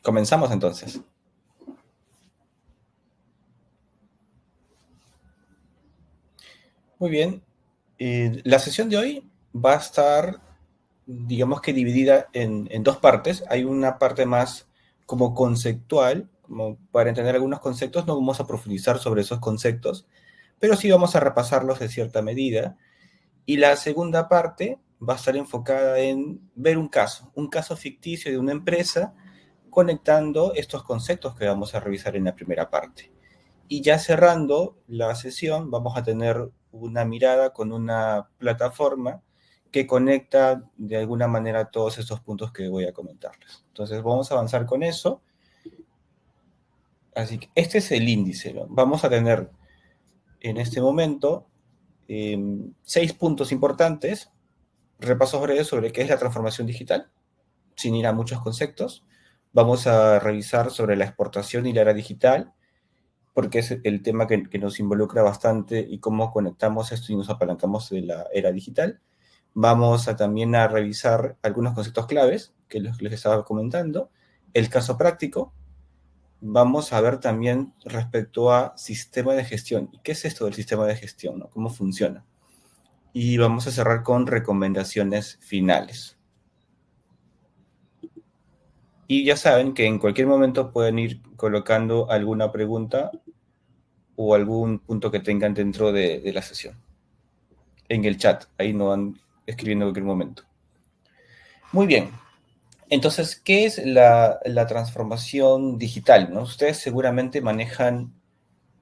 Comenzamos entonces. Muy bien. La sesión de hoy va a estar, digamos que dividida en dos partes. Hay una parte más como conceptual, como para entender algunos conceptos. No vamos a profundizar sobre esos conceptos, pero sí vamos a repasarlos de cierta medida. Y la segunda parte va a estar enfocada en ver un caso ficticio de una empresa, conectando estos conceptos que vamos a revisar en la primera parte. Y ya cerrando la sesión, vamos a tener una mirada con una plataforma que conecta de alguna manera todos estos puntos que voy a comentarles. Entonces vamos a avanzar con eso. Así que este es el índice, ¿no? Vamos a tener en este momento 6 puntos importantes, repasos breves sobre qué es la transformación digital, sin ir a muchos conceptos. Vamos a revisar sobre la exportación y la era digital, porque es el tema que nos involucra bastante y cómo conectamos esto y nos apalancamos de la era digital. Vamos a también a revisar algunos conceptos claves que les estaba comentando, el caso práctico. Vamos a ver también respecto a sistema de gestión. ¿Qué es esto del sistema de gestión? ¿No? ¿Cómo funciona? Y vamos a cerrar con recomendaciones finales. Y ya saben que en cualquier momento pueden ir colocando alguna pregunta o algún punto que tengan dentro de la sesión. En el chat, ahí no van escribiendo en cualquier momento. Muy bien. Entonces, ¿qué es la transformación digital? ¿No? Ustedes seguramente manejan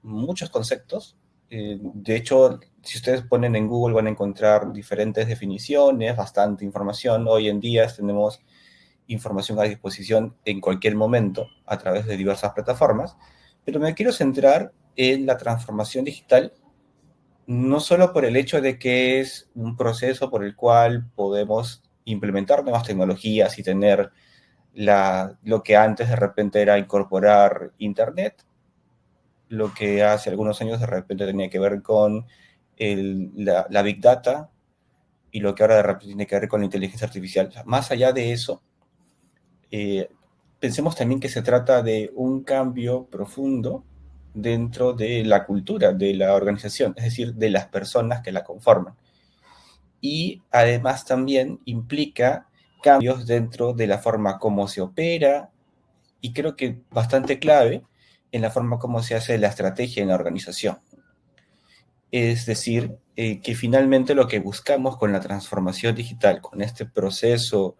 muchos conceptos. De hecho, si ustedes ponen en Google van a encontrar diferentes definiciones, bastante información. Hoy en día tenemos información a disposición en cualquier momento a través de diversas plataformas, pero me quiero centrar en la transformación digital, no solo por el hecho de que es un proceso por el cual podemos implementar nuevas tecnologías y tener lo que antes de repente era incorporar Internet, lo que hace algunos años de repente tenía que ver con la Big Data y lo que ahora de repente tiene que ver con la inteligencia artificial. O sea, más allá de eso, pensemos también que se trata de un cambio profundo dentro de la cultura de la organización, es decir, de las personas que la conforman. Y además también implica cambios dentro de la forma como se opera y creo que bastante clave en la forma como se hace la estrategia en la organización. Es decir, que finalmente lo que buscamos con la transformación digital, con este proceso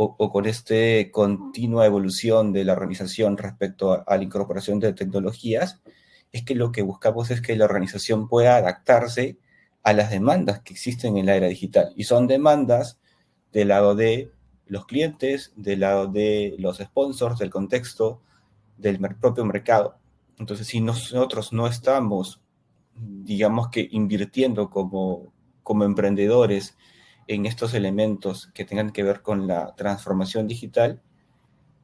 o con esta continua evolución de la organización respecto a la incorporación de tecnologías, es que lo que buscamos es que la organización pueda adaptarse a las demandas que existen en la era digital. Y son demandas del lado de los clientes, del lado de los sponsors, del contexto, del propio mercado. Entonces, si nosotros no estamos, digamos que invirtiendo como emprendedores en estos elementos que tengan que ver con la transformación digital,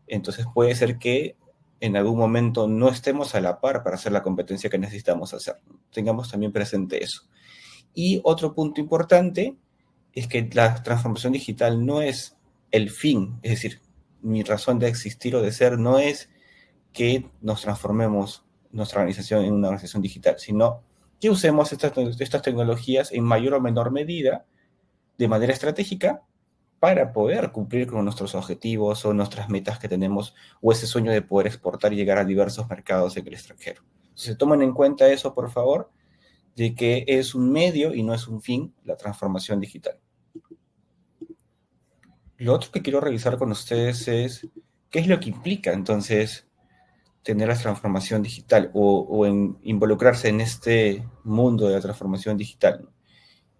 entonces puede ser que en algún momento no estemos a la par para hacer la competencia que necesitamos hacer. Tengamos también presente eso. Y otro punto importante es que la transformación digital no es el fin, es decir, mi razón de existir o de ser no es que nos transformemos nuestra organización en una organización digital, sino que usemos estas tecnologías en mayor o menor medida, de manera estratégica, para poder cumplir con nuestros objetivos o nuestras metas que tenemos, o ese sueño de poder exportar y llegar a diversos mercados en el extranjero. Entonces, tomen en cuenta eso, por favor, de que es un medio y no es un fin la transformación digital. Lo otro que quiero revisar con ustedes es qué es lo que implica entonces tener la transformación digital o en involucrarse en este mundo de la transformación digital, ¿no?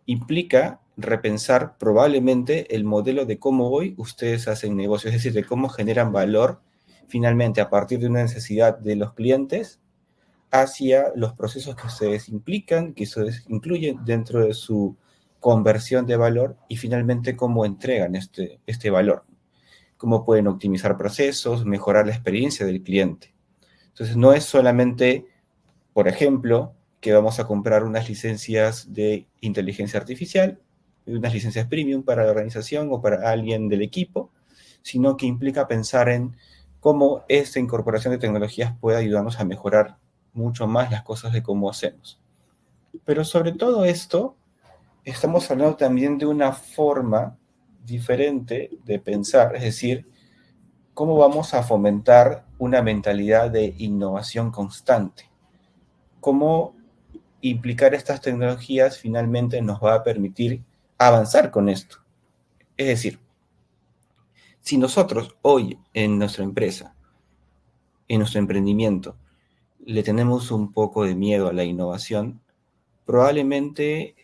Implica repensar probablemente el modelo de cómo hoy ustedes hacen negocios, es decir, de cómo generan valor finalmente a partir de una necesidad de los clientes hacia los procesos que ustedes implican, que ustedes incluyen dentro de su conversión de valor y finalmente cómo entregan este valor, cómo pueden optimizar procesos, mejorar la experiencia del cliente. Entonces, no es solamente, por ejemplo, que vamos a comprar unas licencias de inteligencia artificial, unas licencias premium para la organización o para alguien del equipo, sino que implica pensar en cómo esta incorporación de tecnologías puede ayudarnos a mejorar mucho más las cosas de cómo hacemos. Pero sobre todo esto, estamos hablando también de una forma diferente de pensar, es decir, cómo vamos a fomentar una mentalidad de innovación constante. Cómo implicar estas tecnologías finalmente nos va a permitir avanzar con esto. Es decir, si nosotros hoy en nuestra empresa, en nuestro emprendimiento, le tenemos un poco de miedo a la innovación, probablemente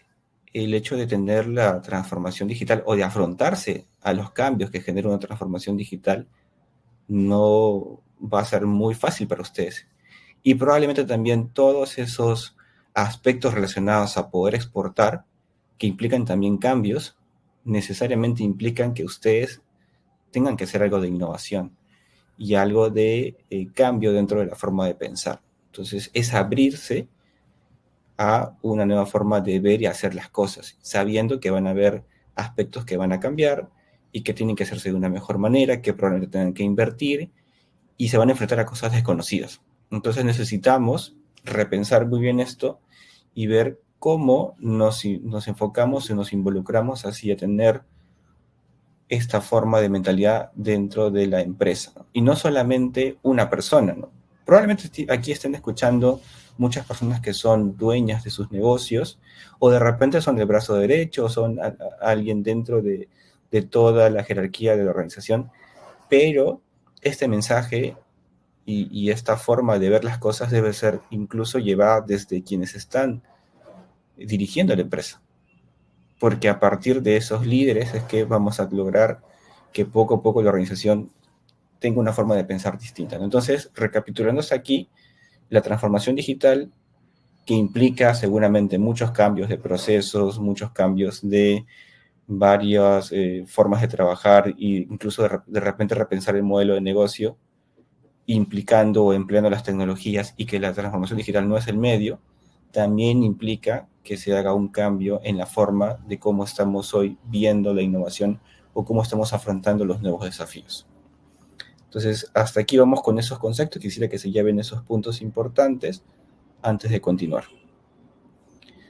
el hecho de tener la transformación digital o de afrontarse a los cambios que genera una transformación digital no va a ser muy fácil para ustedes. Y probablemente también todos esos aspectos relacionados a poder exportar, que implican también cambios, necesariamente implican que ustedes tengan que hacer algo de innovación y algo de cambio dentro de la forma de pensar. Entonces, es abrirse a una nueva forma de ver y hacer las cosas, sabiendo que van a haber aspectos que van a cambiar y que tienen que hacerse de una mejor manera, que probablemente tengan que invertir y se van a enfrentar a cosas desconocidas. Entonces necesitamos repensar muy bien esto y ver cómo nos enfocamos y nos involucramos hacia tener esta forma de mentalidad dentro de la empresa, ¿no? Y no solamente una persona, ¿no? Probablemente aquí estén escuchando muchas personas que son dueñas de sus negocios o de repente son el brazo derecho o son alguien dentro de toda la jerarquía de la organización, pero este mensaje y esta forma de ver las cosas debe ser incluso llevada desde quienes están dirigiendo la empresa, porque a partir de esos líderes es que vamos a lograr que poco a poco la organización tenga una forma de pensar distinta. Entonces, recapitulándose aquí, la transformación digital que implica seguramente muchos cambios de procesos, muchos cambios de varias formas de trabajar e incluso de repente repensar el modelo de negocio, implicando o empleando las tecnologías y que la transformación digital no es el medio, también implica que se haga un cambio en la forma de cómo estamos hoy viendo la innovación o cómo estamos afrontando los nuevos desafíos. Entonces, hasta aquí vamos con esos conceptos. Quisiera que se lleven esos puntos importantes antes de continuar.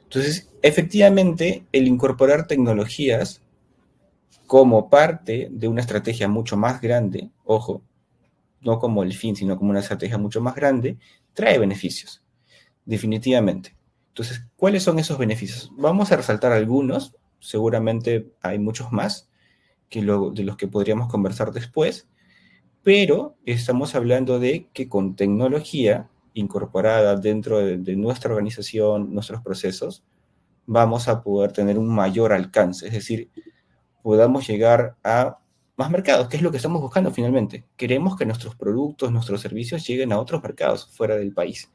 Entonces, efectivamente, el incorporar tecnologías como parte de una estrategia mucho más grande, ojo, no como el fin, sino como una estrategia mucho más grande, trae beneficios, definitivamente. Entonces, ¿cuáles son esos beneficios? Vamos a resaltar algunos, seguramente hay muchos más de los que podríamos conversar después, pero estamos hablando de que con tecnología incorporada dentro de nuestra organización, nuestros procesos, vamos a poder tener un mayor alcance, es decir, podamos llegar a más mercados, que es lo que estamos buscando finalmente. Queremos que nuestros productos, nuestros servicios lleguen a otros mercados fuera del país.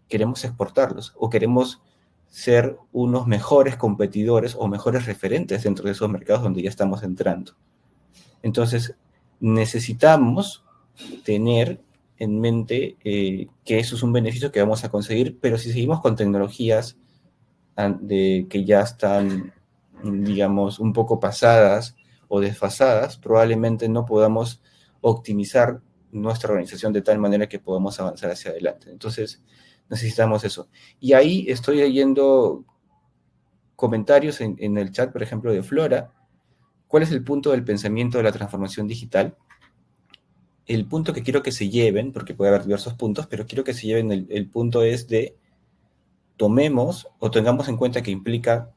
Queremos exportarlos o queremos ser unos mejores competidores o mejores referentes dentro de esos mercados donde ya estamos entrando. Entonces, necesitamos tener en mente que eso es un beneficio que vamos a conseguir, pero si seguimos con tecnologías que ya están, digamos, un poco pasadas o desfasadas, probablemente no podamos optimizar nuestra organización de tal manera que podamos avanzar hacia adelante. Entonces, necesitamos eso. Y ahí estoy leyendo comentarios en el chat, por ejemplo, de Flora. ¿Cuál es el punto del pensamiento de la transformación digital? El punto que quiero que se lleven, porque puede haber diversos puntos, pero quiero que se lleven el punto es de tomemos o tengamos en cuenta que implica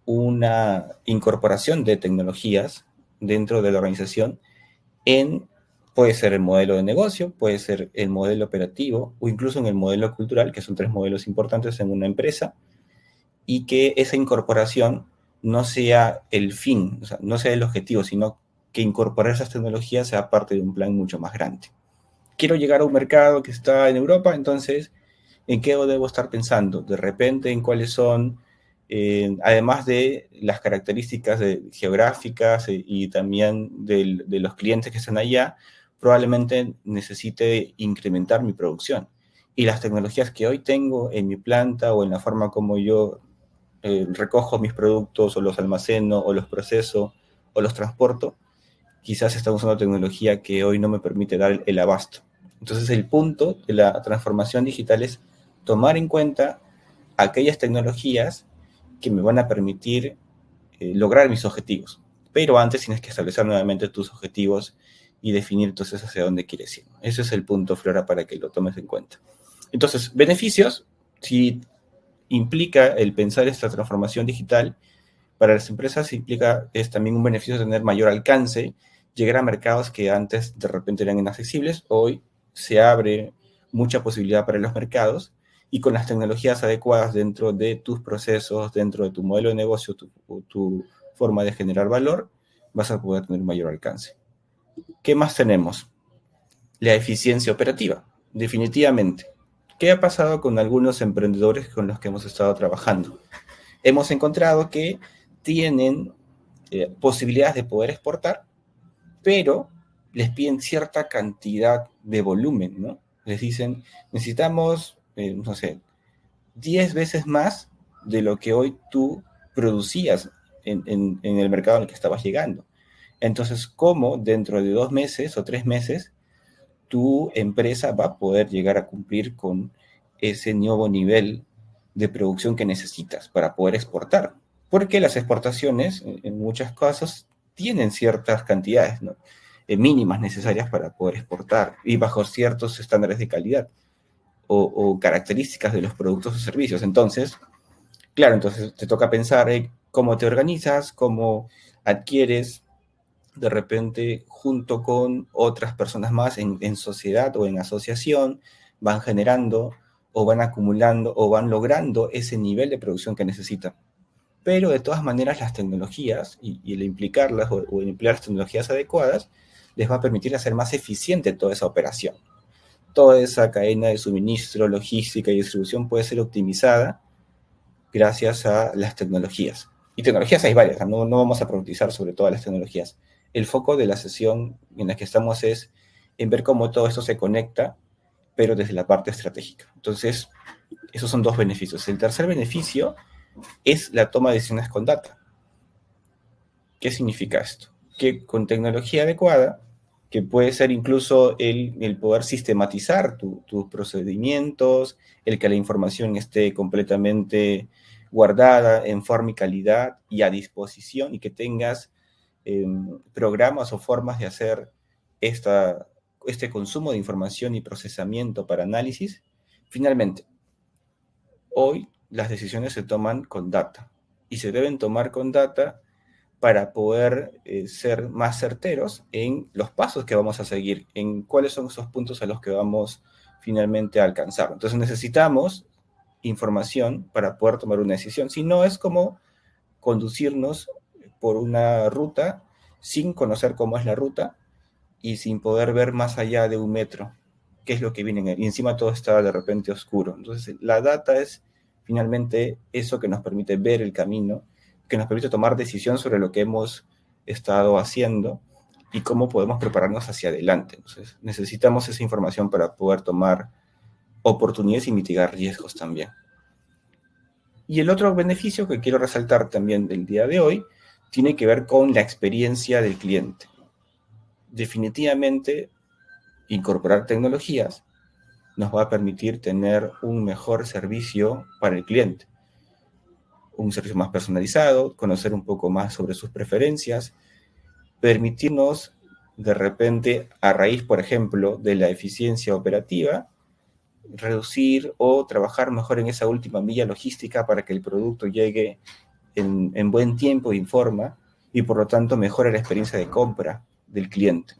una incorporación de tecnologías dentro de la organización puede ser el modelo de negocio, puede ser el modelo operativo o incluso en el modelo cultural, que son tres modelos importantes en una empresa, y que esa incorporación no sea el fin, o sea, no sea el objetivo, sino que incorporar esas tecnologías sea parte de un plan mucho más grande. Quiero llegar a un mercado que está en Europa, entonces, ¿en qué debo estar pensando? De repente, en cuáles son, además de las características geográficas y también de los clientes que están allá, probablemente necesite incrementar mi producción. Y las tecnologías que hoy tengo en mi planta o en la forma como yo recojo mis productos o los almaceno o los proceso o los transporto, quizás estamos usando tecnología que hoy no me permite dar el abasto. Entonces, el punto de la transformación digital es tomar en cuenta aquellas tecnologías que me van a permitir lograr mis objetivos. Pero antes tienes que establecer nuevamente tus objetivos y definir entonces hacia dónde quieres ir. Ese es el punto, Flora, para que lo tomes en cuenta. Entonces, beneficios, si implica el pensar esta transformación digital, para las empresas implica, es también un beneficio tener mayor alcance, llegar a mercados que antes de repente eran inaccesibles, hoy se abre mucha posibilidad para los mercados y con las tecnologías adecuadas dentro de tus procesos, dentro de tu modelo de negocio, tu forma de generar valor, vas a poder tener mayor alcance. ¿Qué más tenemos? La eficiencia operativa, definitivamente. ¿Qué ha pasado con algunos emprendedores con los que hemos estado trabajando? Hemos encontrado que tienen posibilidades de poder exportar, pero les piden cierta cantidad de volumen, ¿no? Les dicen, necesitamos, no sé, 10 veces más de lo que hoy tú producías en el mercado en el que estabas llegando. Entonces, ¿cómo dentro de 2 meses o 3 meses tu empresa va a poder llegar a cumplir con ese nuevo nivel de producción que necesitas para poder exportar? Porque las exportaciones, en muchos casos, tienen ciertas cantidades, ¿no? Mínimas necesarias para poder exportar y bajo ciertos estándares de calidad o características de los productos o servicios. Entonces, claro, entonces te toca pensar cómo te organizas, cómo adquieres de repente junto con otras personas más en sociedad o en asociación, van generando o van acumulando o van logrando ese nivel de producción que necesitan. Pero de todas maneras las tecnologías y el implicarlas o el emplear las tecnologías adecuadas les va a permitir hacer más eficiente toda esa operación. Toda esa cadena de suministro, logística y distribución puede ser optimizada gracias a las tecnologías. Y tecnologías hay varias, no vamos a profundizar sobre todas las tecnologías. El foco de la sesión en la que estamos es en ver cómo todo esto se conecta, pero desde la parte estratégica. Entonces, esos son dos beneficios. El tercer beneficio es la toma de decisiones con data. ¿Qué significa esto? Que con tecnología adecuada, que puede ser incluso el poder sistematizar tus procedimientos, el que la información esté completamente guardada en forma y calidad y a disposición y que tengas programas o formas de hacer este consumo de información y procesamiento para análisis. Finalmente, hoy las decisiones se toman con data y se deben tomar con data para poder ser más certeros en los pasos que vamos a seguir, en cuáles son esos puntos a los que vamos finalmente a alcanzar. Entonces necesitamos información para poder tomar una decisión. Si no, es como conducirnos por una ruta sin conocer cómo es la ruta y sin poder ver más allá de 1 metro qué es lo que viene. Y encima todo está de repente oscuro. Entonces la data es finalmente eso que nos permite ver el camino, que nos permite tomar decisión sobre lo que hemos estado haciendo y cómo podemos prepararnos hacia adelante. Entonces necesitamos esa información para poder tomar oportunidades y mitigar riesgos también. Y el otro beneficio que quiero resaltar también del día de hoy tiene que ver con la experiencia del cliente. Definitivamente, incorporar tecnologías nos va a permitir tener un mejor servicio para el cliente, un servicio más personalizado, conocer un poco más sobre sus preferencias, permitirnos de repente, a raíz, por ejemplo, de la eficiencia operativa, reducir o trabajar mejor en esa última milla logística para que el producto llegue en buen tiempo y en forma y por lo tanto mejore la experiencia de compra del cliente.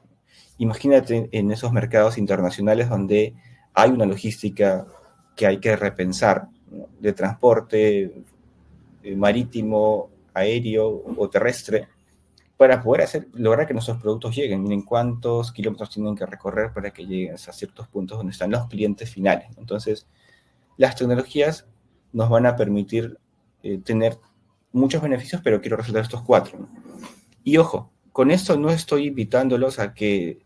Imagínate en esos mercados internacionales donde hay una logística que hay que repensar, ¿no? De transporte marítimo, aéreo o terrestre, para poder lograr que nuestros productos lleguen. Miren cuántos kilómetros tienen que recorrer para que lleguen a ciertos puntos donde están los clientes finales. Entonces, las tecnologías nos van a permitir tener muchos beneficios, pero quiero resaltar estos cuatro, ¿no? Y ojo, con esto no estoy invitándolos a que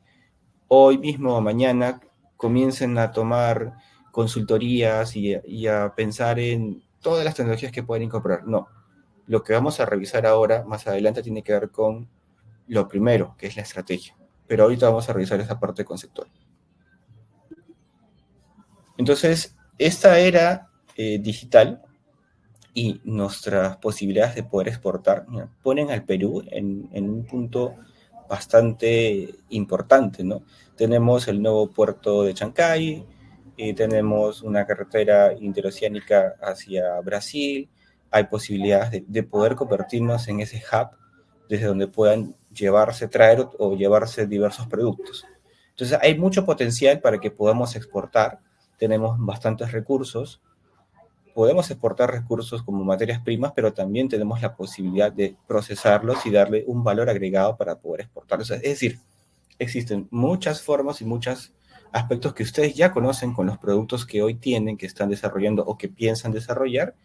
hoy mismo o mañana comiencen a tomar consultorías y a pensar en todas las tecnologías que pueden incorporar. No, lo que vamos a revisar ahora, más adelante, tiene que ver con lo primero, que es la estrategia. Pero ahorita vamos a revisar esa parte conceptual. Entonces, esta era digital y nuestras posibilidades de poder exportar, mira, ponen al Perú en un punto bastante importante, ¿no? Tenemos el nuevo puerto de Chancay, tenemos una carretera interoceánica hacia Brasil, hay posibilidades de poder convertirnos en ese hub desde donde puedan llevarse, traer o llevarse diversos productos. Entonces hay mucho potencial para que podamos exportar, tenemos bastantes recursos, podemos exportar recursos como materias primas, pero también tenemos la posibilidad de procesarlos y darle un valor agregado para poder exportarlos. Es decir, existen muchas formas y muchos aspectos que ustedes ya conocen con los productos que hoy tienen, que están desarrollando o que piensan desarrollar,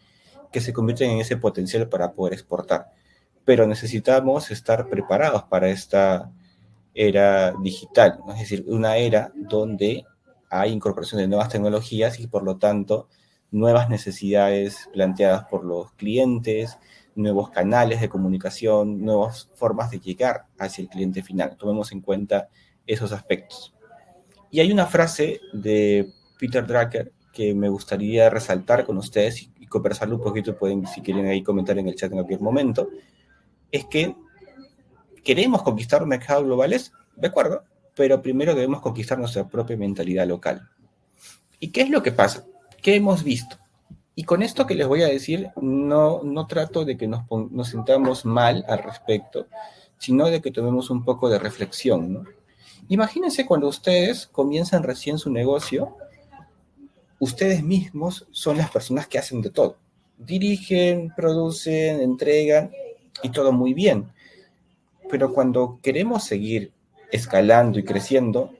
que se convierten en ese potencial para poder exportar. Pero necesitamos estar preparados para esta era digital, ¿no? Es decir, una era donde hay incorporación de nuevas tecnologías y por lo tanto nuevas necesidades planteadas por los clientes, nuevos canales de comunicación, nuevas formas de llegar hacia el cliente final. Tomemos en cuenta esos aspectos. Y hay una frase de Peter Drucker que me gustaría resaltar con ustedes y conversarlo un poquito, pueden, si quieren ahí comentar en el chat en cualquier momento, es que queremos conquistar mercados globales, de acuerdo, pero primero debemos conquistar nuestra propia mentalidad local. ¿Y qué es lo que pasa? ¿Qué hemos visto? Y con esto que les voy a decir, no trato de que nos sintamos mal al respecto, sino de que tomemos un poco de reflexión, ¿no? Imagínense cuando ustedes comienzan recién su negocio, ustedes mismos son las personas que hacen de todo. Dirigen, producen, entregan y todo muy bien. Pero cuando queremos seguir escalando y creciendo,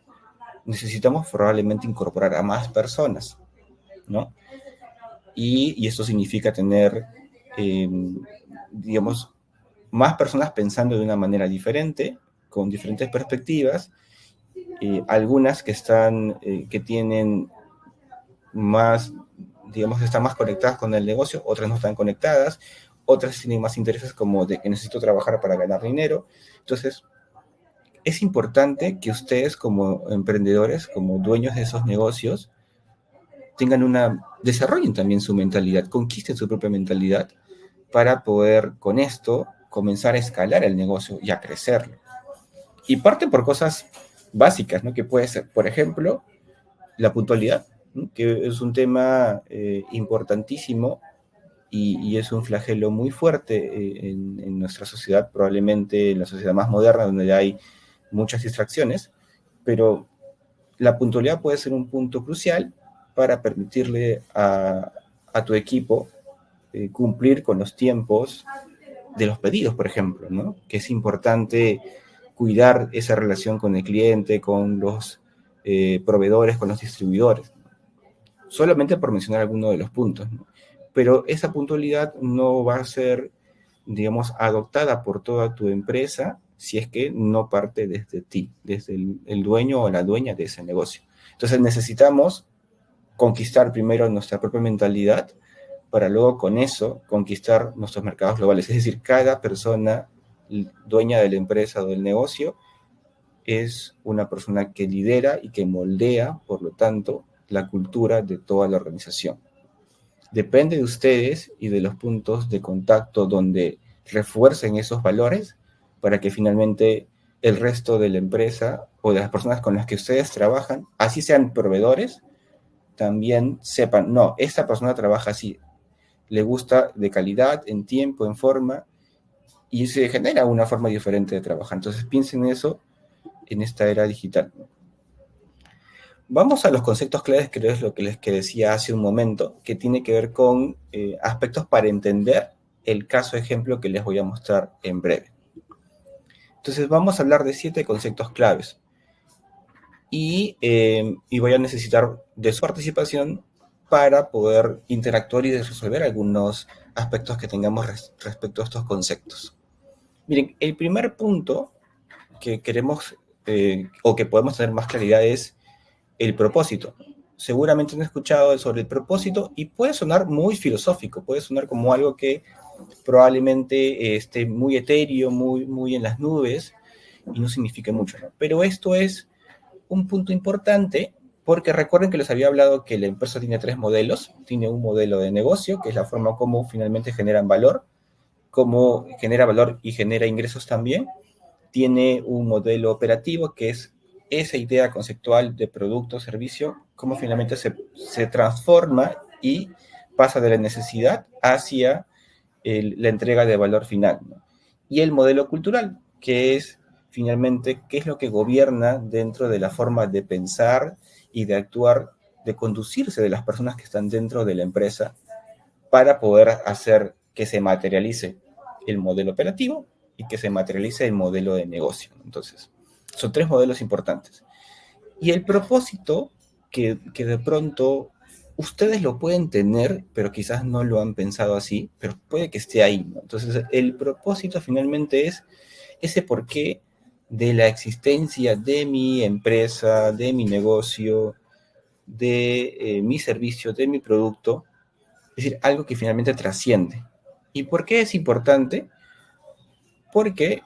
necesitamos probablemente incorporar a más personas, ¿no? Y esto significa tener, eh, digamos, más personas pensando de una manera diferente, con diferentes perspectivas, algunas que tienen más, digamos, están más conectadas con el negocio, otras no están conectadas, otras tienen más intereses como de que necesito trabajar para ganar dinero. Entonces, es importante que ustedes como emprendedores, como dueños de esos negocios, desarrollen también su mentalidad, conquisten su propia mentalidad para poder con esto comenzar a escalar el negocio y a crecerlo. Y parte por cosas básicas, ¿no? Que puede ser, por ejemplo, la puntualidad, ¿no? Que es un tema importantísimo y es un flagelo muy fuerte en nuestra sociedad, probablemente en la sociedad más moderna, donde hay muchas distracciones, pero la puntualidad puede ser un punto crucial para permitirle a tu equipo cumplir con los tiempos de los pedidos, por ejemplo, ¿no? Que es importante cuidar esa relación con el cliente, con los proveedores, con los distribuidores, solamente por mencionar alguno de los puntos, ¿no? Pero esa puntualidad no va a ser, digamos, adoptada por toda tu empresa si es que no parte desde ti, desde el dueño o la dueña de ese negocio. Entonces necesitamos conquistar primero nuestra propia mentalidad para luego con eso conquistar nuestros mercados globales. Es decir, cada persona dueña de la empresa o del negocio es una persona que lidera y que moldea, por lo tanto, la cultura de toda la organización. Depende de ustedes y de los puntos de contacto donde refuercen esos valores para que finalmente el resto de la empresa o de las personas con las que ustedes trabajan, así sean proveedores, también sepan, no, esta persona trabaja así, le gusta de calidad, en tiempo, en forma, y se genera una forma diferente de trabajar. Entonces piensen en eso en esta era digital. Vamos a los conceptos claves, que es lo que les decía hace un momento, que tiene que ver con aspectos para entender el caso ejemplo que les voy a mostrar en breve. Entonces vamos a hablar de 7 conceptos claves y voy a necesitar de su participación para poder interactuar y resolver algunos aspectos que tengamos respecto a estos conceptos. Miren, el primer punto que queremos o que podemos tener más claridad es el propósito. Seguramente han escuchado sobre el propósito y puede sonar muy filosófico, puede sonar como algo que probablemente esté muy etéreo, muy en las nubes y no signifique mucho, ¿no? Pero esto es un punto importante Porque recuerden que les había hablado que la empresa tiene tres modelos. Tiene un modelo de negocio, que es la forma como finalmente generan valor, cómo genera valor y genera ingresos también. Tiene un modelo operativo, que es esa idea conceptual de producto o servicio, cómo finalmente se transforma y pasa de la necesidad hacia la entrega de valor final, ¿no? Y el modelo cultural, que es finalmente qué es lo que gobierna dentro de la forma de pensar y de actuar, de conducirse de las personas que están dentro de la empresa para poder hacer que se materialice el modelo operativo y que se materialice el modelo de negocio. Entonces, son tres modelos importantes. Y el propósito que de pronto ustedes lo pueden tener, pero quizás no lo han pensado así, pero puede que esté ahí, ¿no? Entonces, el propósito finalmente es ese porqué de la existencia de mi empresa, de mi negocio, de mi servicio, de mi producto, es decir, algo que finalmente trasciende. ¿Y por qué es importante? Porque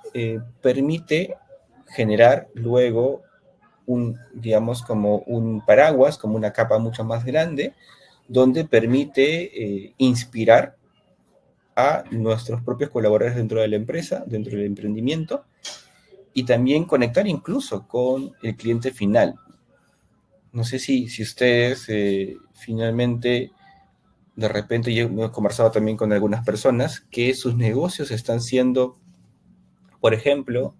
permite generar luego digamos, como un paraguas, como una capa mucho más grande, donde permite inspirar a nuestros propios colaboradores dentro de la empresa, dentro del emprendimiento, y también conectar incluso con el cliente final. No sé si ustedes finalmente, de repente, yo he conversado también con algunas personas que sus negocios están siendo, por ejemplo,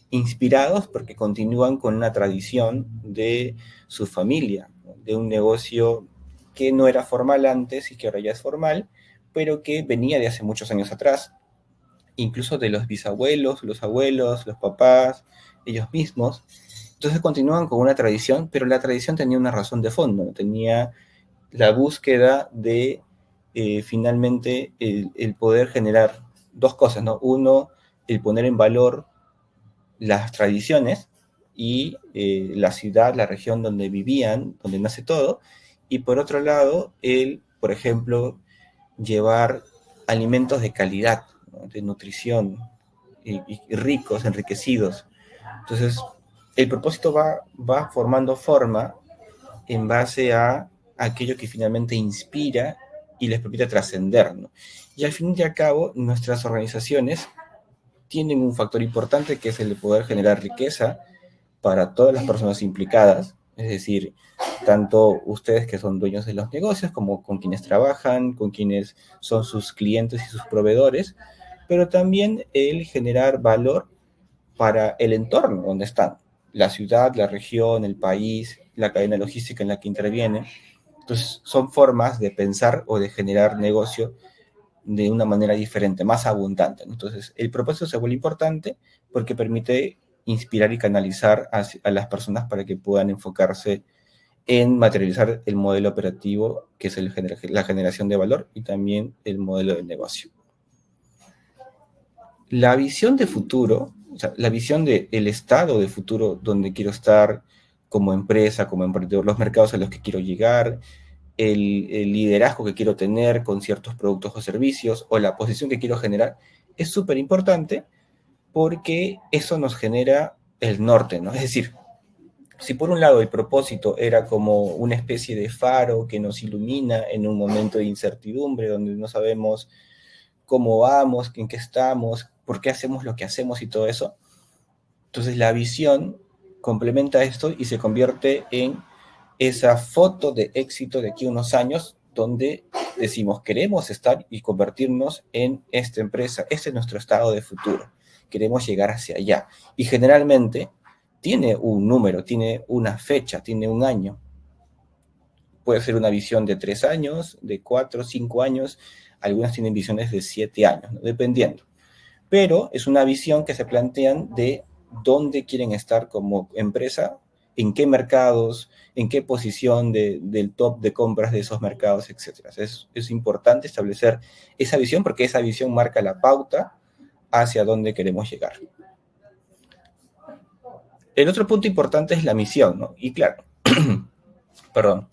inspirados porque continúan con una tradición de su familia, ¿no? De un negocio que no era formal antes y que ahora ya es formal, pero que venía de hace muchos años atrás, incluso de los bisabuelos, los abuelos, los papás, ellos mismos. Entonces continúan con una tradición, pero la tradición tenía una razón de fondo, ¿no? Tenía la búsqueda de finalmente el poder generar dos cosas, ¿no? Uno, el poner en valor las tradiciones y la ciudad, la región donde vivían, donde nace todo, y por otro lado, el, por ejemplo, llevar alimentos de calidad, ¿no? De nutrición, y ricos, enriquecidos. Entonces, el propósito va formando forma en base a aquello que finalmente inspira y les permite trascender, ¿no? Y al fin y al cabo, nuestras organizaciones tienen un factor importante que es el de poder generar riqueza para todas las personas implicadas, es decir, tanto ustedes que son dueños de los negocios como con quienes trabajan, con quienes son sus clientes y sus proveedores, pero también el generar valor para el entorno donde están, la ciudad, la región, el país, la cadena logística en la que intervienen. Entonces, son formas de pensar o de generar negocio de una manera diferente, más abundante. Entonces, el propósito se vuelve importante porque permite inspirar y canalizar a las personas para que puedan enfocarse en materializar el modelo operativo, que es la generación de valor, y también el modelo de negocio. La visión de futuro, o sea, la visión del estado de futuro donde quiero estar como empresa, como emprendedor, los mercados a los que quiero llegar, el liderazgo que quiero tener con ciertos productos o servicios o la posición que quiero generar, es súper importante porque eso nos genera el norte, ¿no? Es decir, si por un lado el propósito era como una especie de faro que nos ilumina en un momento de incertidumbre, donde no sabemos cómo vamos, en qué estamos, por qué hacemos lo que hacemos y todo eso, entonces la visión complementa esto y se convierte en esa foto de éxito de aquí a unos años donde decimos queremos estar y convertirnos en esta empresa, este es nuestro estado de futuro, queremos llegar hacia allá. Y generalmente tiene un número, tiene una fecha, tiene un año. Puede ser una visión de 3 años, de 4, 5 años, algunas tienen visiones de 7 años, ¿no? Dependiendo. Pero es una visión que se plantean de dónde quieren estar como empresa, en qué mercados, en qué posición del top de compras de esos mercados, etcétera. Es importante establecer esa visión porque esa visión marca la pauta hacia dónde queremos llegar. El otro punto importante es la misión, ¿no? Y claro, perdón,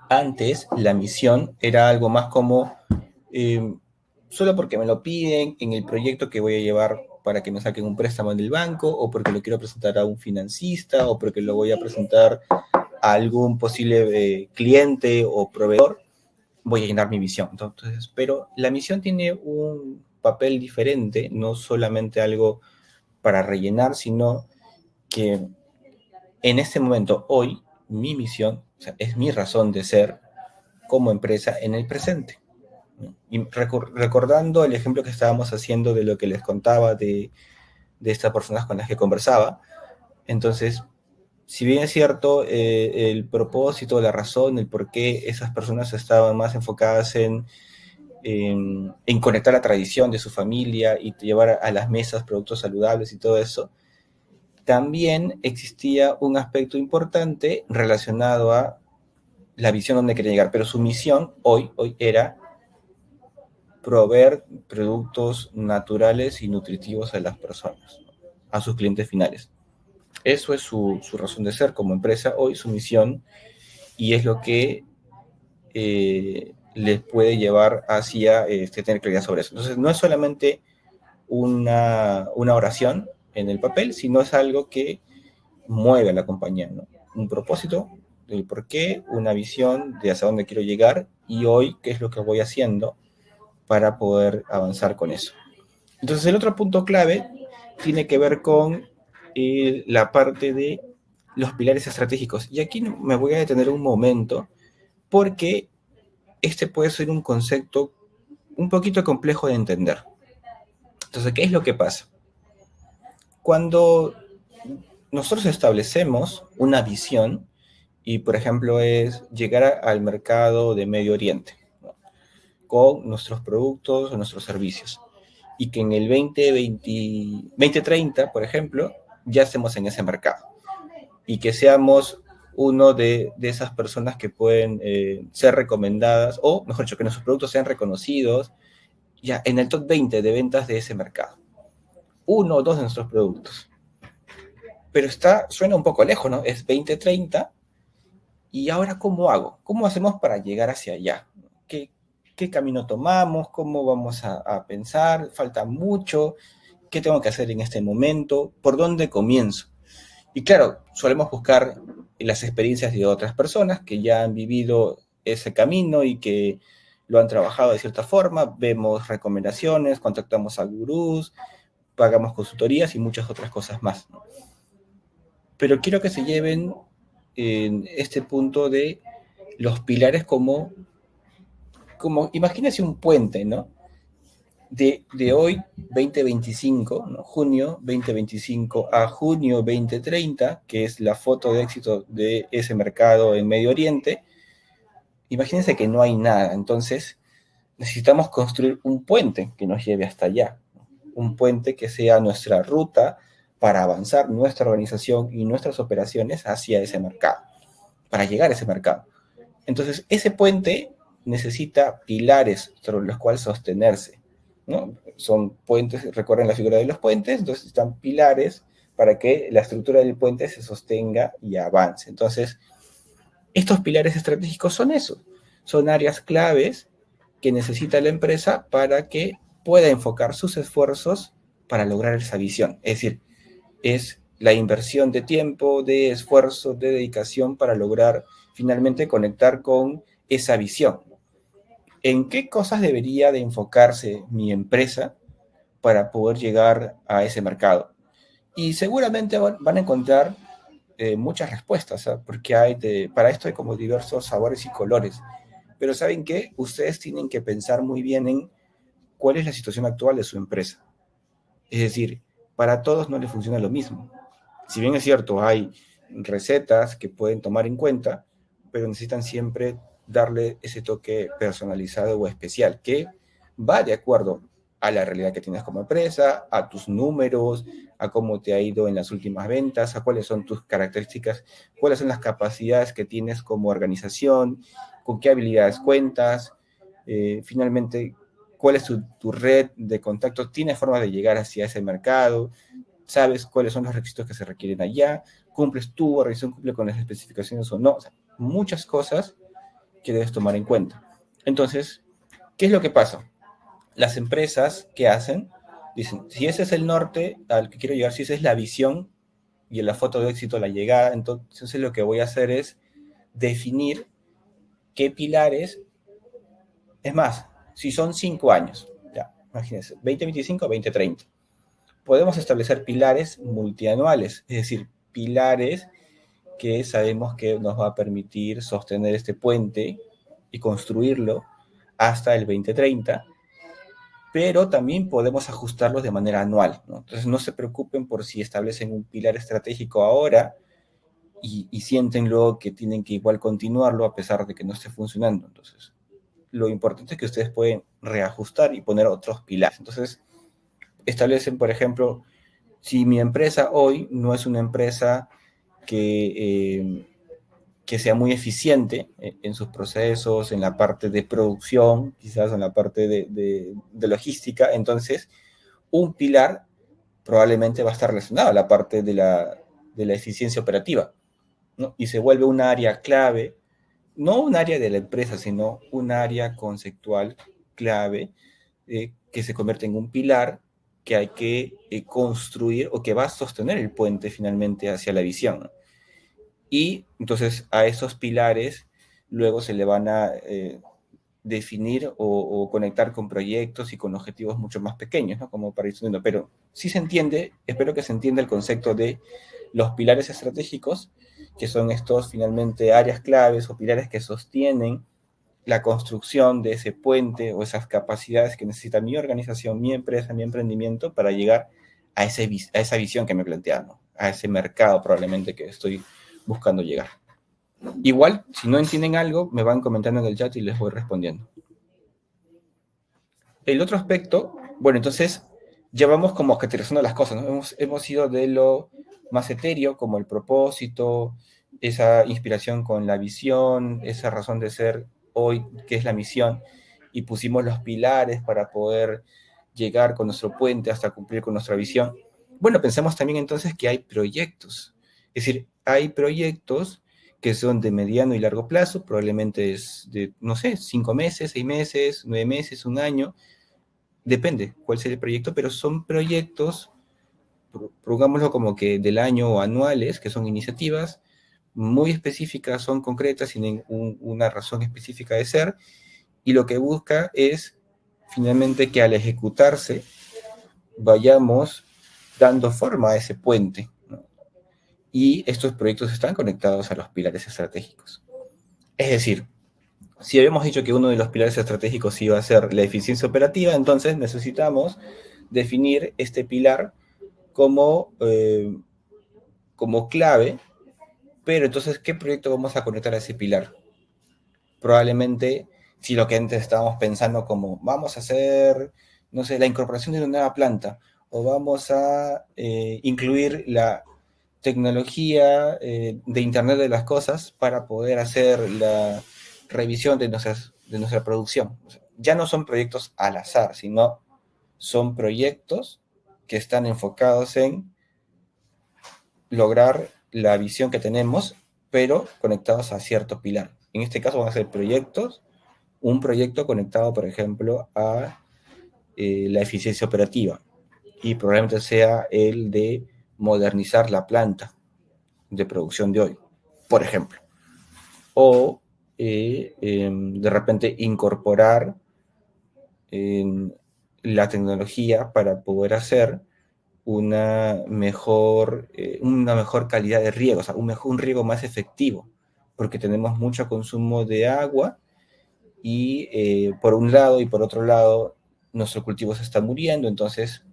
antes la misión era algo más como, eh, solo porque me lo piden, en el proyecto que voy a llevar para que me saquen un préstamo en el banco, o porque lo quiero presentar a un financista, o porque lo voy a presentar a algún posible cliente o proveedor, voy a llenar mi misión. Entonces, pero la misión tiene un papel diferente, no solamente algo para rellenar, sino que en este momento, hoy, mi misión, o sea, es mi razón de ser como empresa en el presente. Y recordando el ejemplo que estábamos haciendo de lo que les contaba de estas personas con las que conversaba, entonces, si bien es cierto, el propósito, la razón, el por qué esas personas estaban más enfocadas en conectar la tradición de su familia y llevar a las mesas productos saludables y todo eso, también existía un aspecto importante relacionado a la visión donde quería llegar, pero su misión hoy era proveer productos naturales y nutritivos a las personas, a sus clientes finales. Eso es su razón de ser como empresa hoy, su misión, y es lo que les puede llevar hacia tener claridad sobre eso. Entonces, no es solamente una oración en el papel, sino es algo que mueve a la compañía, ¿no? Un propósito, el por qué, una visión de hacia dónde quiero llegar y hoy qué es lo que voy haciendo para poder avanzar con eso. Entonces, el otro punto clave tiene que ver con la parte de los pilares estratégicos. Y aquí me voy a detener un momento porque este puede ser un concepto un poquito complejo de entender. Entonces, ¿qué es lo que pasa? Cuando nosotros establecemos una visión y, por ejemplo, es llegar al mercado de Medio Oriente, ¿no? Con nuestros productos o nuestros servicios y que en el 2030, por ejemplo, ya estemos en ese mercado y que seamos uno de esas personas que pueden ser recomendadas, o mejor dicho, que nuestros productos sean reconocidos ya en el top 20 de ventas de ese mercado. Uno o dos de nuestros productos. Pero suena un poco lejos, ¿no? Es 2030. ¿Y ahora cómo hago? ¿Cómo hacemos para llegar hacia allá? ¿Qué camino tomamos? ¿Cómo vamos a pensar? ¿Falta mucho? ¿Qué tengo que hacer en este momento? ¿Por dónde comienzo? Y claro, solemos buscar las experiencias de otras personas que ya han vivido ese camino y que lo han trabajado de cierta forma. Vemos recomendaciones, contactamos a gurús, pagamos consultorías y muchas otras cosas más, ¿no? Pero quiero que se lleven en este punto de los pilares como imagínense un puente, ¿no? De hoy, 2025, ¿no? Junio 2025 a junio 2030, que es la foto de éxito de ese mercado en Medio Oriente, imagínense que no hay nada. Entonces, necesitamos construir un puente que nos lleve hasta allá, ¿no? Un puente que sea nuestra ruta para avanzar nuestra organización y nuestras operaciones hacia ese mercado, para llegar a ese mercado. Entonces, ese puente necesita pilares sobre los cuales sostenerse, ¿no? Son puentes, recuerden la figura de los puentes, entonces están pilares para que la estructura del puente se sostenga y avance. Entonces, estos pilares estratégicos son eso, son áreas claves que necesita la empresa para que pueda enfocar sus esfuerzos para lograr esa visión. Es decir, es la inversión de tiempo, de esfuerzo, de dedicación para lograr finalmente conectar con esa visión. ¿En qué cosas debería de enfocarse mi empresa para poder llegar a ese mercado? Y seguramente van a encontrar muchas respuestas, ¿sabes? Porque para esto hay como diversos sabores y colores. Pero ¿saben qué? Ustedes tienen que pensar muy bien en cuál es la situación actual de su empresa. Es decir, para todos no les funciona lo mismo. Si bien es cierto, hay recetas que pueden tomar en cuenta, pero necesitan siempre darle ese toque personalizado o especial que va de acuerdo a la realidad que tienes como empresa, a tus números, a cómo te ha ido en las últimas ventas, a cuáles son tus características, cuáles son las capacidades que tienes como organización, con qué habilidades cuentas, finalmente, cuál es tu red de contactos, tienes forma de llegar hacia ese mercado, sabes cuáles son los requisitos que se requieren allá, cumples tu organización, cumple con las especificaciones o no, o sea, muchas cosas que debes tomar en cuenta. Entonces, ¿qué es lo que pasa? Las empresas, ¿qué hacen? Dicen, si ese es el norte al que quiero llegar, si esa es la visión y en la foto de éxito la llegada, entonces lo que voy a hacer es definir qué pilares, es más, si son 5 años, ya, imagínense, 2025, 2030, podemos establecer pilares multianuales, es decir, pilares que sabemos que nos va a permitir sostener este puente y construirlo hasta el 2030, pero también podemos ajustarlos de manera anual, ¿no? Entonces no se preocupen por si establecen un pilar estratégico ahora y sienten luego que tienen que igual continuarlo a pesar de que no esté funcionando. Entonces, lo importante es que ustedes pueden reajustar y poner otros pilares. Entonces, establecen, por ejemplo, si mi empresa hoy no es una empresa que sea muy eficiente en sus procesos, en la parte de producción, quizás en la parte de logística, entonces un pilar probablemente va a estar relacionado a la parte de la eficiencia operativa, ¿no? Y se vuelve un área clave, no un área de la empresa, sino un área conceptual clave que se convierte en un pilar que hay que construir o que va a sostener el puente finalmente hacia la visión, ¿no? Y entonces a esos pilares luego se le van a definir o conectar con proyectos y con objetivos mucho más pequeños, ¿no? Como para ir subiendo. Pero sí se entiende, espero que se entienda el concepto de los pilares estratégicos, que son estos finalmente áreas claves o pilares que sostienen la construcción de ese puente o esas capacidades que necesita mi organización, mi empresa, mi emprendimiento para llegar a esa visión que me planteaba, ¿no? A ese mercado probablemente que estoy buscando llegar. Igual, si no entienden algo, me van comentando en el chat y les voy respondiendo. El otro aspecto, bueno, entonces ya vamos como categorizando las cosas, ¿no? Hemos ido de lo más etéreo, como el propósito, esa inspiración con la visión, esa razón de ser hoy, que es la misión, y pusimos los pilares para poder llegar con nuestro puente hasta cumplir con nuestra visión. Bueno, pensemos también entonces que hay proyectos, es decir, hay proyectos que son de mediano y largo plazo, probablemente es de, no sé, 5 meses, 6 meses, 9 meses, un año, depende cuál sea el proyecto, pero son proyectos, pongámoslo como que del año o anuales, que son iniciativas muy específicas, son concretas, tienen una razón específica de ser, y lo que busca es finalmente que al ejecutarse vayamos dando forma a ese puente, ¿no? Y estos proyectos están conectados a los pilares estratégicos. Es decir, si habíamos dicho que uno de los pilares estratégicos iba a ser la eficiencia operativa, entonces necesitamos definir este pilar como clave, pero entonces, ¿qué proyecto vamos a conectar a ese pilar? Probablemente, si lo que antes estábamos pensando como vamos a hacer, no sé, la incorporación de una nueva planta, o vamos a incluir la tecnología de Internet de las Cosas para poder hacer la revisión de nuestra producción. O sea, ya no son proyectos al azar, sino son proyectos que están enfocados en lograr la visión que tenemos, pero conectados a cierto pilar. En este caso van a ser proyectos, un proyecto conectado, por ejemplo, a la eficiencia operativa y probablemente sea el de modernizar la planta de producción de hoy, por ejemplo. O de repente incorporar la tecnología para poder hacer una mejor calidad de riego, o sea, un riego más efectivo, porque tenemos mucho consumo de agua y por un lado y por otro lado nuestro cultivo se está muriendo, entonces,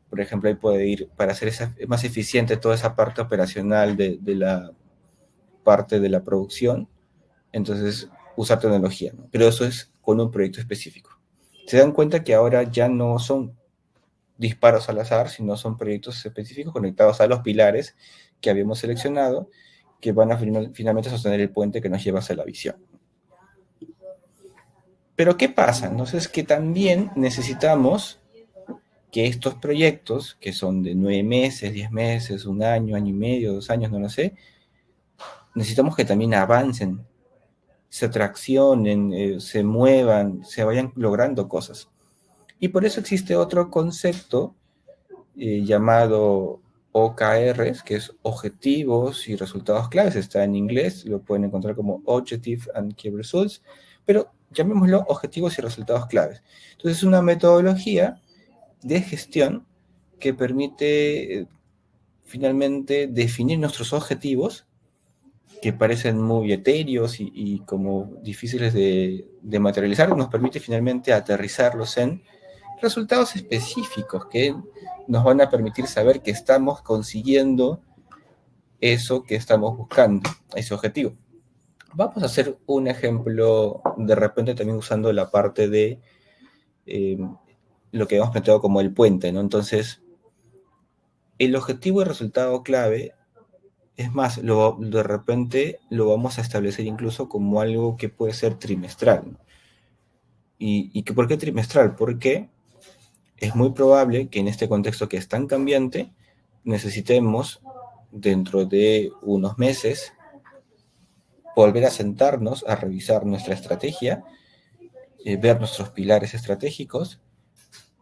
por ejemplo, ahí puede ir para hacer más eficiente toda esa parte operacional de la parte de la producción, entonces usar tecnología, ¿no? Pero eso es con un proyecto específico. Se dan cuenta que ahora ya no son disparos al azar, sino son proyectos específicos conectados a los pilares que habíamos seleccionado, que van a finalmente sostener el puente que nos lleva hacia la visión. Pero ¿qué pasa? Entonces que también necesitamos que estos proyectos, que son de 9 meses, 10 meses, un año, año y medio, 2 años, no lo sé, necesitamos que también avancen, se traccionen, se muevan, se vayan logrando cosas. Y por eso existe otro concepto llamado OKRs, que es objetivos y resultados claves. Está en inglés, lo pueden encontrar como Objective and Key Results, pero llamémoslo objetivos y resultados claves. Entonces es una metodología de gestión que permite finalmente definir nuestros objetivos, que parecen muy etéreos y como difíciles de materializar, nos permite finalmente aterrizarlos en resultados específicos que nos van a permitir saber que estamos consiguiendo eso que estamos buscando, ese objetivo. Vamos a hacer un ejemplo de repente también usando la parte de lo que hemos planteado como el puente, ¿no? Entonces, el objetivo y resultado clave, es más, de repente lo vamos a establecer incluso como algo que puede ser trimestral, ¿no? ¿Por qué trimestral? Porque es muy probable que en este contexto que es tan cambiante, necesitemos dentro de unos meses volver a sentarnos a revisar nuestra estrategia, ver nuestros pilares estratégicos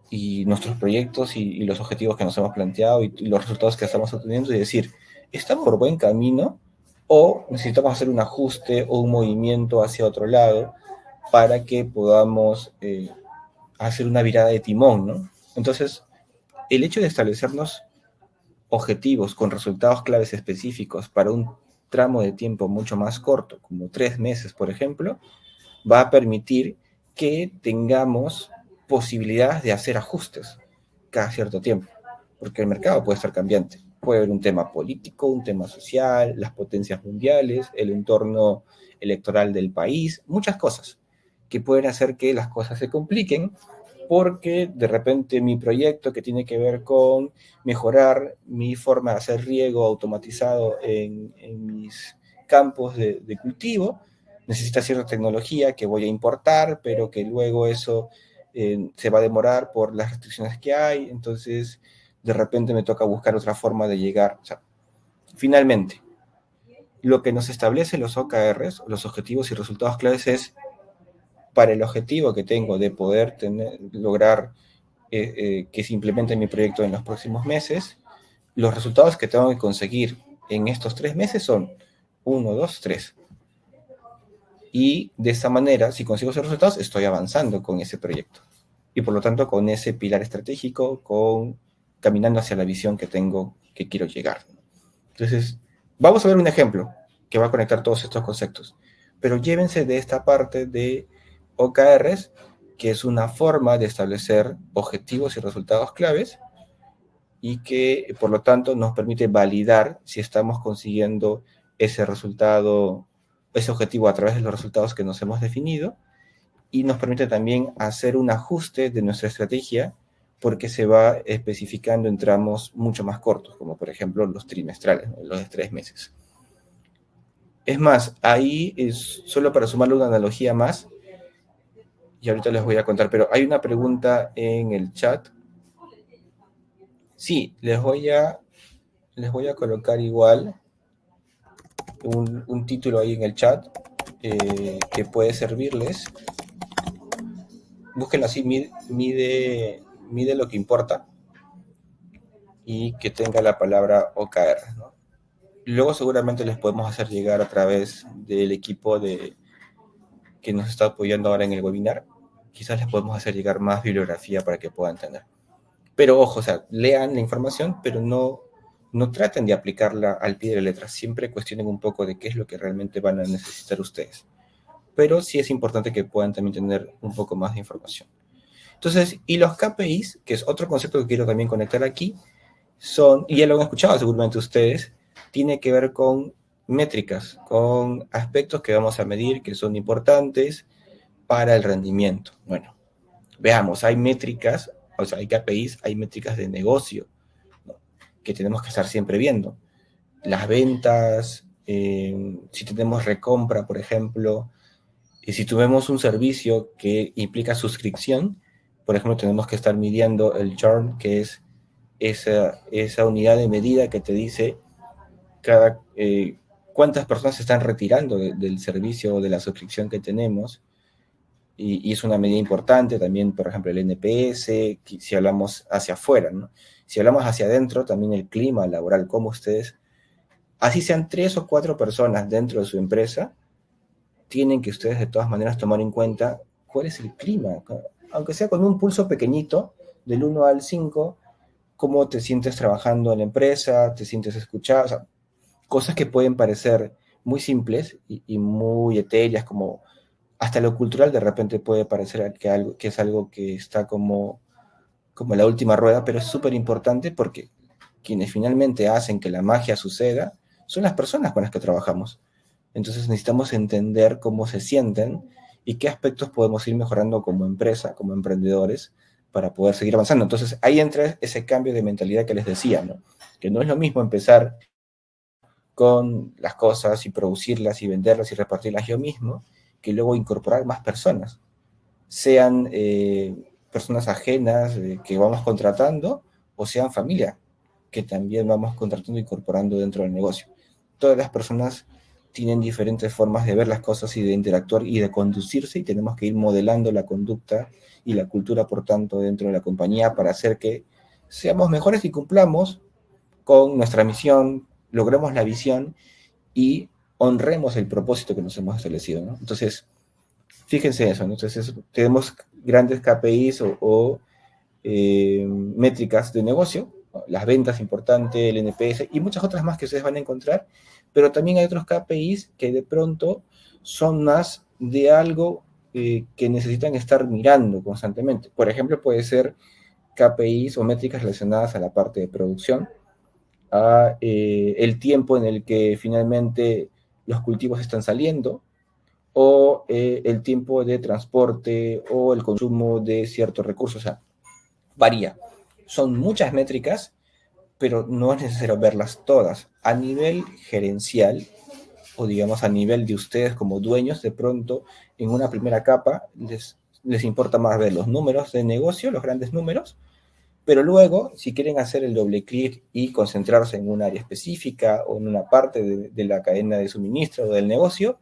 y nuestros proyectos y los objetivos que nos hemos planteado y los resultados que estamos obteniendo y decir, ¿estamos por buen camino o necesitamos hacer un ajuste o un movimiento hacia otro lado para que podamos hacer una virada de timón, ¿no? Entonces, el hecho de establecernos objetivos con resultados claves específicos para un tramo de tiempo mucho más corto, como 3 meses, por ejemplo, va a permitir que tengamos posibilidades de hacer ajustes cada cierto tiempo, porque el mercado puede estar cambiante. Puede haber un tema político, un tema social, las potencias mundiales, el entorno electoral del país, muchas cosas que pueden hacer que las cosas se compliquen porque de repente mi proyecto que tiene que ver con mejorar mi forma de hacer riego automatizado en mis campos de cultivo, necesita cierta tecnología que voy a importar, pero que luego eso se va a demorar por las restricciones que hay, entonces de repente me toca buscar otra forma de llegar. O sea, finalmente, lo que nos establece los OKRs, los objetivos y resultados claves, es para el objetivo que tengo de poder lograr que se implemente mi proyecto en los próximos meses, los resultados que tengo que conseguir en estos 3 meses son 1, 2, 3. Y de esa manera, si consigo esos resultados, estoy avanzando con ese proyecto. Y por lo tanto, con ese pilar estratégico, caminando hacia la visión que tengo, que quiero llegar. Entonces, vamos a ver un ejemplo que va a conectar todos estos conceptos. Pero llévense de esta parte de OKRs, que es una forma de establecer objetivos y resultados claves y que, por lo tanto, nos permite validar si estamos consiguiendo ese resultado, ese objetivo a través de los resultados que nos hemos definido, y nos permite también hacer un ajuste de nuestra estrategia porque se va especificando en tramos mucho más cortos, como por ejemplo los trimestrales, los de 3 meses. Es más, ahí es solo para sumarle una analogía más, y ahorita les voy a contar, pero hay una pregunta en el chat. Sí, les voy a colocar igual un título ahí en el chat que puede servirles. Búsquenlo así, mide lo que importa y que tenga la palabra OKR, ¿no? Luego seguramente les podemos hacer llegar a través del equipo que nos está apoyando ahora en el webinar. Quizás les podemos hacer llegar más bibliografía para que puedan tener. Pero ojo, o sea, lean la información, pero no traten de aplicarla al pie de la letra. Siempre cuestionen un poco de qué es lo que realmente van a necesitar ustedes. Pero sí es importante que puedan también tener un poco más de información. Entonces, y los KPIs, que es otro concepto que quiero también conectar aquí, son, y ya lo han escuchado seguramente ustedes, tiene que ver con métricas, con aspectos que vamos a medir que son importantes para el rendimiento. Bueno, veamos, hay métricas, o sea, hay KPIs, hay métricas de negocio, ¿no?, que tenemos que estar siempre viendo. Las ventas, si tenemos recompra, por ejemplo, y si tuvimos un servicio que implica suscripción, por ejemplo, tenemos que estar midiendo el churn, que es esa unidad de medida que te dice cuántas personas se están retirando del servicio o de la suscripción que tenemos, y es una medida importante también, por ejemplo, el NPS, si hablamos hacia afuera, ¿no? Si hablamos hacia adentro, también el clima laboral, cómo ustedes, así sean 3 o 4 personas dentro de su empresa, tienen que ustedes de todas maneras tomar en cuenta cuál es el clima, aunque sea con un pulso pequeñito, del 1 al 5, cómo te sientes trabajando en la empresa, te sientes escuchado, o sea, cosas que pueden parecer muy simples y muy etéreas, como hasta lo cultural de repente puede parecer que es algo que está como la última rueda, pero es súper importante porque quienes finalmente hacen que la magia suceda son las personas con las que trabajamos. Entonces necesitamos entender cómo se sienten y qué aspectos podemos ir mejorando como empresa, como emprendedores, para poder seguir avanzando. Entonces ahí entra ese cambio de mentalidad que les decía, ¿no? Que no es lo mismo empezar con las cosas y producirlas y venderlas y repartirlas yo mismo, que luego incorporar más personas, sean personas ajenas que vamos contratando o sean familia que también vamos contratando e incorporando dentro del negocio. Todas las personas tienen diferentes formas de ver las cosas y de interactuar y de conducirse, y tenemos que ir modelando la conducta y la cultura, por tanto, dentro de la compañía para hacer que seamos mejores y cumplamos con nuestra misión, logremos la visión y honremos el propósito que nos hemos establecido, ¿no? Entonces, fíjense eso, ¿no? Entonces, tenemos grandes KPIs o métricas de negocio, las ventas importantes, el NPS y muchas otras más que ustedes van a encontrar, pero también hay otros KPIs que de pronto son más de algo que necesitan estar mirando constantemente. Por ejemplo, puede ser KPIs o métricas relacionadas a la parte de producción, a el tiempo en el que finalmente los cultivos están saliendo, o el tiempo de transporte o el consumo de ciertos recursos. O sea, varía. Son muchas métricas, pero no es necesario verlas todas. A nivel gerencial, o digamos a nivel de ustedes como dueños, de pronto en una primera capa les importa más ver los números de negocio, los grandes números, pero luego, si quieren hacer el doble clic y concentrarse en un área específica o en una parte de la cadena de suministro o del negocio,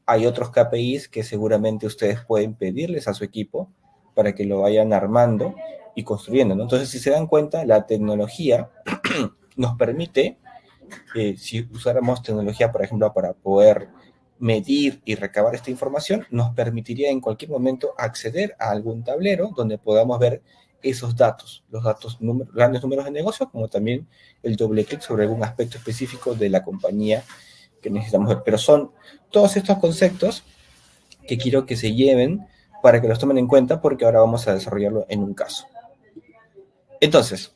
hay otros KPIs que seguramente ustedes pueden pedirles a su equipo para que lo vayan armando y construyendo, ¿no? Entonces, si se dan cuenta, la tecnología nos permite, si usáramos tecnología, por ejemplo, para poder medir y recabar esta información, nos permitiría en cualquier momento acceder a algún tablero donde podamos ver esos datos, los datos, grandes números de negocio, como también el doble clic sobre algún aspecto específico de la compañía que necesitamos ver. Pero son todos estos conceptos que quiero que se lleven para que los tomen en cuenta, porque ahora vamos a desarrollarlo en un caso. Entonces,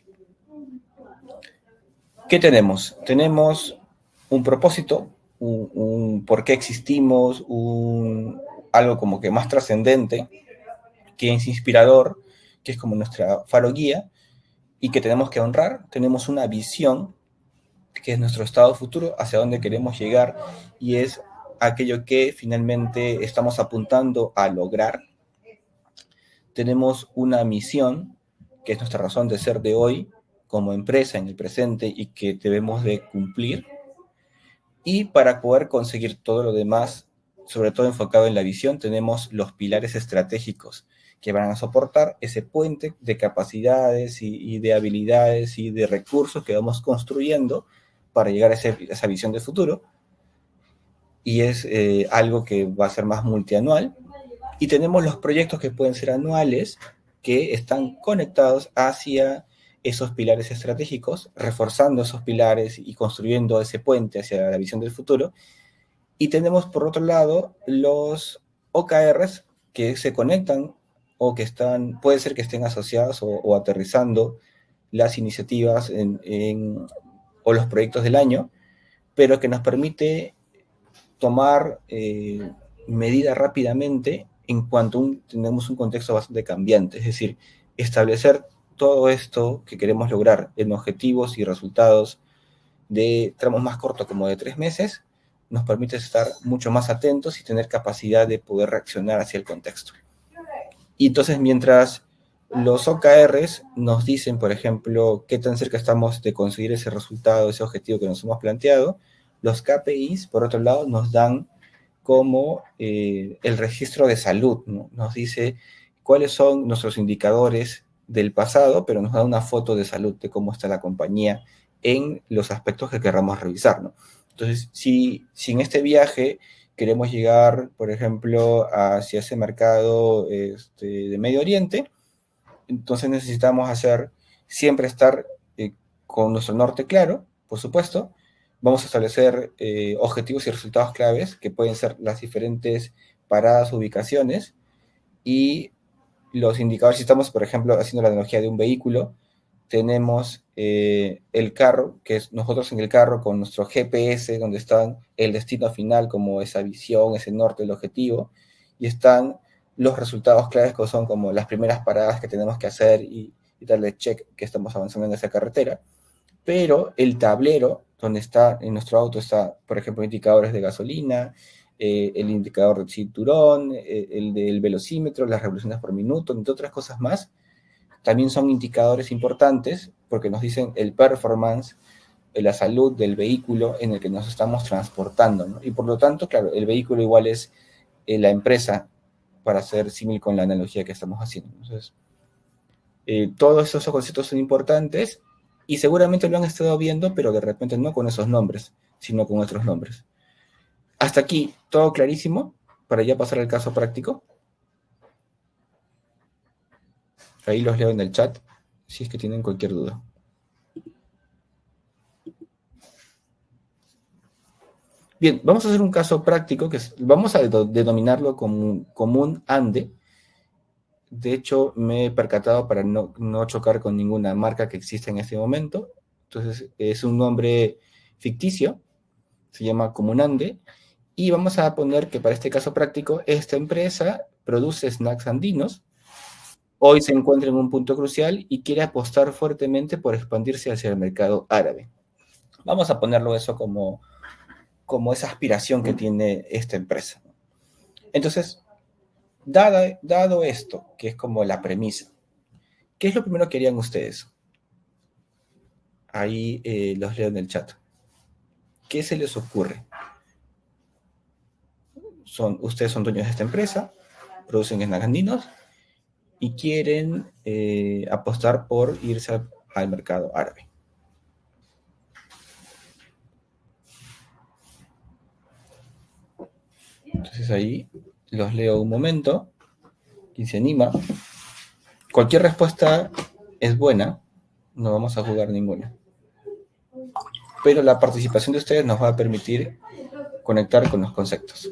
¿qué tenemos? Tenemos un propósito, un por qué existimos, algo como que más trascendente, que es inspirador, que es como nuestra faro guía, y que tenemos que honrar. Tenemos una visión, que es nuestro estado futuro, hacia dónde queremos llegar, y es aquello que finalmente estamos apuntando a lograr. Tenemos una misión, que es nuestra razón de ser de hoy como empresa en el presente y que debemos de cumplir. Y para poder conseguir todo lo demás, sobre todo enfocado en la visión, tenemos los pilares estratégicos que van a soportar ese puente de capacidades y de habilidades y de recursos que vamos construyendo para llegar a esa visión de futuro. Y es algo que va a ser más multianual. Y tenemos los proyectos que pueden ser anuales, que están conectados hacia esos pilares estratégicos, reforzando esos pilares y construyendo ese puente hacia la visión del futuro. Y tenemos, por otro lado, los OKRs que se conectan o que están, puede ser que estén asociados o aterrizando las iniciativas o los proyectos del año, pero que nos permite tomar medidas rápidamente en cuanto tenemos un contexto bastante cambiante, es decir, establecer todo esto que queremos lograr en objetivos y resultados de tramos más cortos como de 3 meses, nos permite estar mucho más atentos y tener capacidad de poder reaccionar hacia el contexto. Y entonces, mientras los OKRs nos dicen, por ejemplo, qué tan cerca estamos de conseguir ese resultado, ese objetivo que nos hemos planteado, los KPIs, por otro lado, nos dan como el registro de salud, ¿no? Nos dice cuáles son nuestros indicadores del pasado, pero nos da una foto de salud de cómo está la compañía en los aspectos que queramos revisar, ¿no? Entonces, si en este viaje queremos llegar, por ejemplo, hacia ese mercado de Medio Oriente, entonces necesitamos siempre estar con nuestro norte claro, por supuesto. Vamos a establecer objetivos y resultados claves, que pueden ser las diferentes paradas, ubicaciones, y los indicadores. Si estamos, por ejemplo, haciendo la analogía de un vehículo, tenemos el carro, que es nosotros en el carro con nuestro GPS, donde está el destino final, como esa visión, ese norte, el objetivo, y están los resultados claves, que son como las primeras paradas que tenemos que hacer y darle check que estamos avanzando en esa carretera. Pero el tablero, donde está en nuestro auto, está, por ejemplo, indicadores de gasolina, el indicador del cinturón, el del velocímetro, las revoluciones por minuto, entre otras cosas más, también son indicadores importantes porque nos dicen el performance, la salud del vehículo en el que nos estamos transportando, ¿no? Y por lo tanto, claro, el vehículo igual es la empresa, para hacer símil con la analogía que estamos haciendo. Entonces, todos esos conceptos son importantes y seguramente lo han estado viendo, pero de repente no con esos nombres, sino con otros nombres. Hasta aquí, todo clarísimo, para ya pasar al caso práctico. Ahí los leo en el chat, si es que tienen cualquier duda. Bien, vamos a hacer un caso práctico, vamos a denominarlo como un ANDE. De hecho, me he percatado para no chocar con ninguna marca que exista en este momento. Entonces, es un nombre ficticio, se llama Comunande, y vamos a poner que para este caso práctico, esta empresa produce snacks andinos, hoy se encuentra en un punto crucial y quiere apostar fuertemente por expandirse hacia el mercado árabe. Vamos a ponerlo eso como esa aspiración que tiene esta empresa. Entonces, dado esto, que es como la premisa, ¿qué es lo primero que harían ustedes? Ahí los leo en el chat. ¿Qué se les ocurre? Ustedes son dueños de esta empresa, producen snacks andinos y quieren apostar por irse al mercado árabe. Entonces ahí los leo un momento. ¿Quién se anima? Cualquier respuesta es buena, no vamos a jugar ninguna. Pero la participación de ustedes nos va a permitir conectar con los conceptos.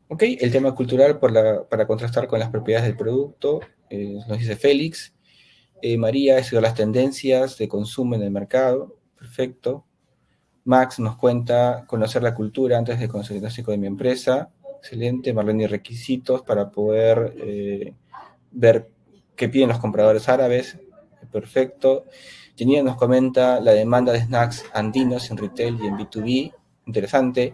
Ok, el tema cultural para contrastar con las propiedades del producto, nos dice Félix. María estudió las tendencias de consumo en el mercado, perfecto. Max nos cuenta conocer la cultura antes de conocer el diagnóstico de mi empresa, excelente. Marlene, requisitos para poder ver qué piden los compradores árabes, perfecto. Janina nos comenta la demanda de snacks andinos en retail y en B2B, interesante.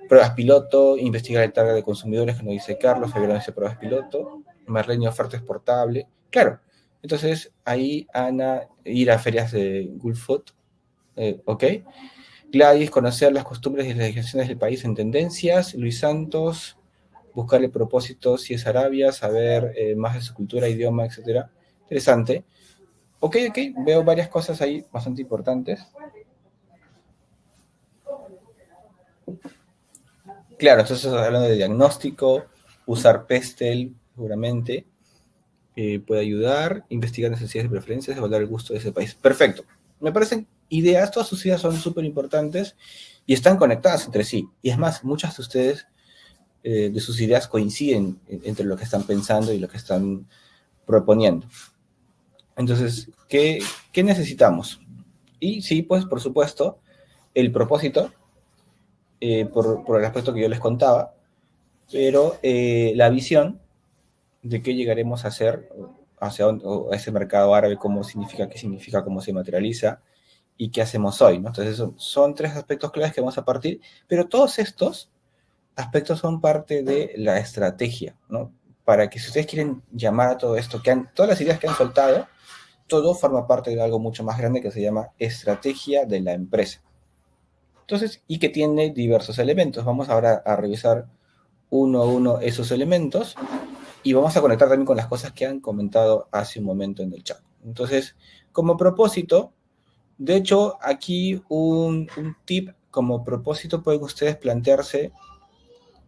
Pruebas piloto, investigar el target de consumidores, que nos dice Carlos. Fabián dice pruebas piloto. Marlene, oferta exportable. Claro, entonces ahí Ana, ir a ferias de Gulf Food, ok. Gladys, conocer las costumbres y las legislaciones del país en tendencias. Luis Santos, buscar el propósito si es Arabia, saber más de su cultura, idioma, etc. Interesante. Ok, veo varias cosas ahí bastante importantes. Claro, entonces hablando de diagnóstico, usar Pestel, seguramente, puede ayudar, investigar necesidades y preferencias, evaluar el gusto de ese país. Perfecto. Me parecen ideas, todas sus ideas son súper importantes y están conectadas entre sí. Y es más, muchas de ustedes, de sus ideas coinciden entre lo que están pensando y lo que están proponiendo. Entonces, ¿qué necesitamos? Y sí, pues, por supuesto, el propósito, por el aspecto que yo les contaba, pero la visión de qué llegaremos a hacer hacia ese mercado árabe, qué significa, cómo se materializa y qué hacemos hoy, ¿no? Entonces, son tres aspectos claves que vamos a partir, pero todos estos aspectos son parte de la estrategia, ¿no? Para que si ustedes quieren llamar a todo esto, todas las ideas que han soltado, todo forma parte de algo mucho más grande que se llama estrategia de la empresa. Entonces, y que tiene diversos elementos. Vamos ahora a revisar uno a uno esos elementos y vamos a conectar también con las cosas que han comentado hace un momento en el chat. Entonces, como propósito, de hecho, aquí un tip como propósito pueden ustedes plantearse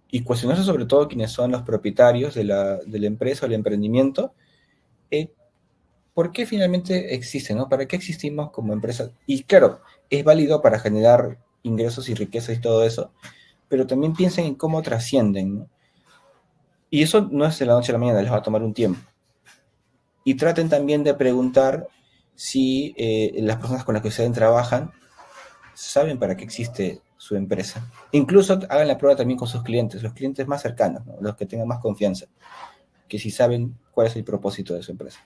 y cuestionarse sobre todo quienes son los propietarios de la empresa o el emprendimiento, eh, ¿por qué finalmente existe, no? ¿Para qué existimos como empresa? Y claro, es válido para generar ingresos y riqueza y todo eso, pero también piensen en cómo trascienden, ¿no? Y eso no es de la noche a la mañana, les va a tomar un tiempo. Y traten también de preguntar si las personas con las que ustedes trabajan saben para qué existe su empresa. Incluso hagan la prueba también con sus clientes, los clientes más cercanos, ¿no? Los que tengan más confianza, que si saben cuál es el propósito de su empresa.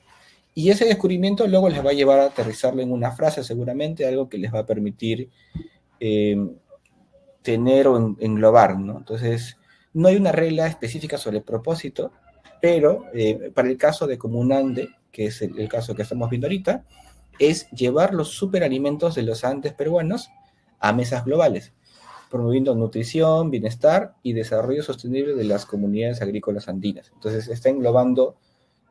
Y ese descubrimiento luego les va a llevar a aterrizarlo en una frase seguramente, algo que les va a permitir eh, tener o englobar, ¿no? Entonces, no hay una regla específica sobre el propósito, pero para el caso de Comunande, que es el caso que estamos viendo ahorita, es llevar los superalimentos de los Andes peruanos a mesas globales, promoviendo nutrición, bienestar y desarrollo sostenible de las comunidades agrícolas andinas. Entonces, está englobando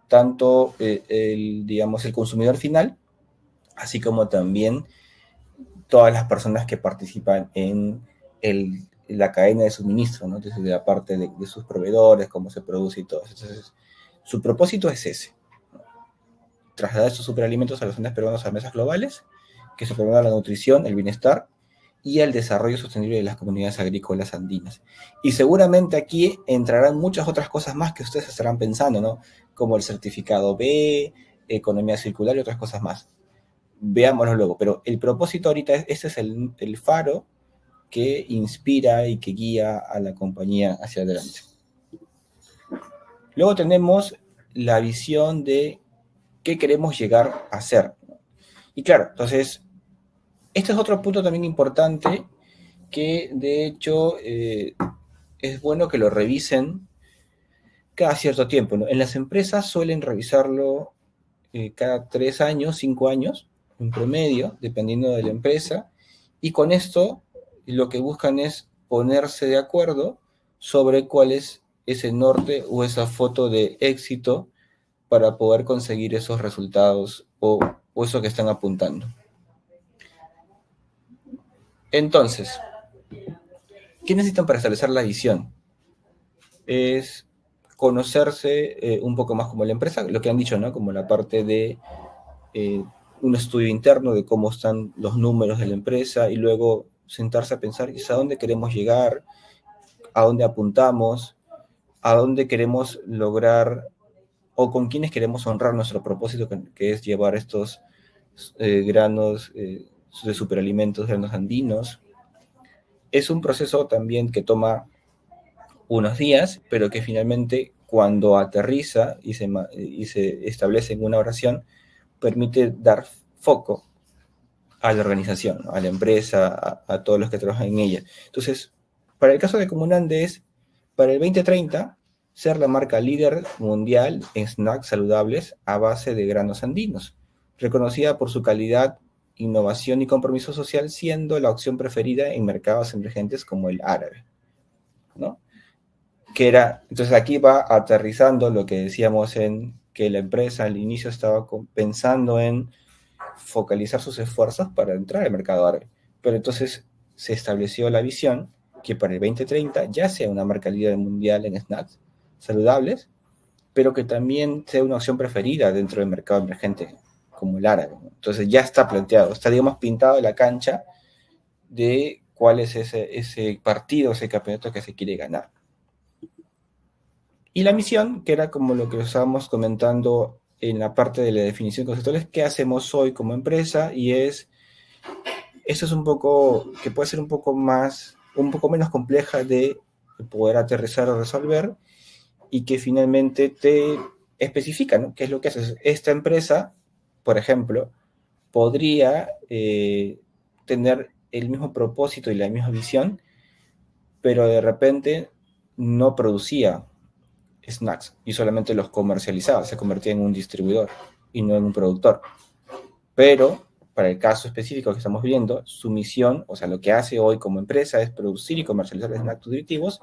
tanto digamos, el consumidor final, así como también todas las personas que participan en la cadena de suministro, ¿no? Desde la parte de sus proveedores, cómo se produce y todo eso. Entonces, su propósito es ese, ¿no? Trasladar estos superalimentos a los Andes peruanos a mesas globales, que se promueva la nutrición, el bienestar y el desarrollo sostenible de las comunidades agrícolas andinas. Y seguramente aquí entrarán muchas otras cosas más que ustedes estarán pensando, ¿no? Como el certificado B, economía circular y otras cosas más. Veámoslo luego, pero el propósito ahorita, ese es el faro que inspira y que guía a la compañía hacia adelante. Luego tenemos la visión de qué queremos llegar a ser. Y claro, entonces, este es otro punto también importante que de hecho es bueno que lo revisen cada cierto tiempo, ¿no? En las empresas suelen revisarlo cada 3 años, 5 años, en promedio, dependiendo de la empresa, y con esto lo que buscan es ponerse de acuerdo sobre cuál es ese norte o esa foto de éxito para poder conseguir esos resultados o eso que están apuntando. Entonces, ¿qué necesitan para establecer la visión? Es conocerse un poco más como la empresa, lo que han dicho, ¿no? Como la parte de un estudio interno de cómo están los números de la empresa y luego sentarse a pensar a dónde queremos llegar, a dónde apuntamos, a dónde queremos lograr o con quiénes queremos honrar nuestro propósito, que es llevar estos granos de superalimentos, granos andinos. Es un proceso también que toma unos días, pero que finalmente cuando aterriza y se establece en una oración, permite dar foco a la organización, ¿no? A la empresa, a todos los que trabajan en ella. Entonces, para el caso de Comunande es, para el 2030, ser la marca líder mundial en snacks saludables a base de granos andinos, reconocida por su calidad, innovación y compromiso social, siendo la opción preferida en mercados emergentes como el árabe, ¿no? Que era, entonces aquí va aterrizando lo que decíamos en que la empresa al inicio estaba pensando en focalizar sus esfuerzos para entrar al mercado árabe. Pero entonces se estableció la visión que para el 2030 ya sea una marca líder mundial en snacks saludables, pero que también sea una opción preferida dentro del mercado emergente como el árabe. Entonces ya está planteado, está, digamos, pintado la cancha de cuál es ese partido, ese campeonato que se quiere ganar. Y la misión, que era como lo que estábamos comentando en la parte de la definición conceptual, es qué hacemos hoy como empresa, y eso es un poco, que puede ser un poco menos compleja de poder aterrizar o resolver, y que finalmente te especifica, ¿no? ¿Qué es lo que haces? Esta empresa, por ejemplo, podría tener el mismo propósito y la misma visión, pero de repente no producía snacks y solamente los comercializaba, se convertía en un distribuidor y no en un productor. Pero para el caso específico que estamos viendo, su misión, o sea, lo que hace hoy como empresa es producir y comercializar snacks nutritivos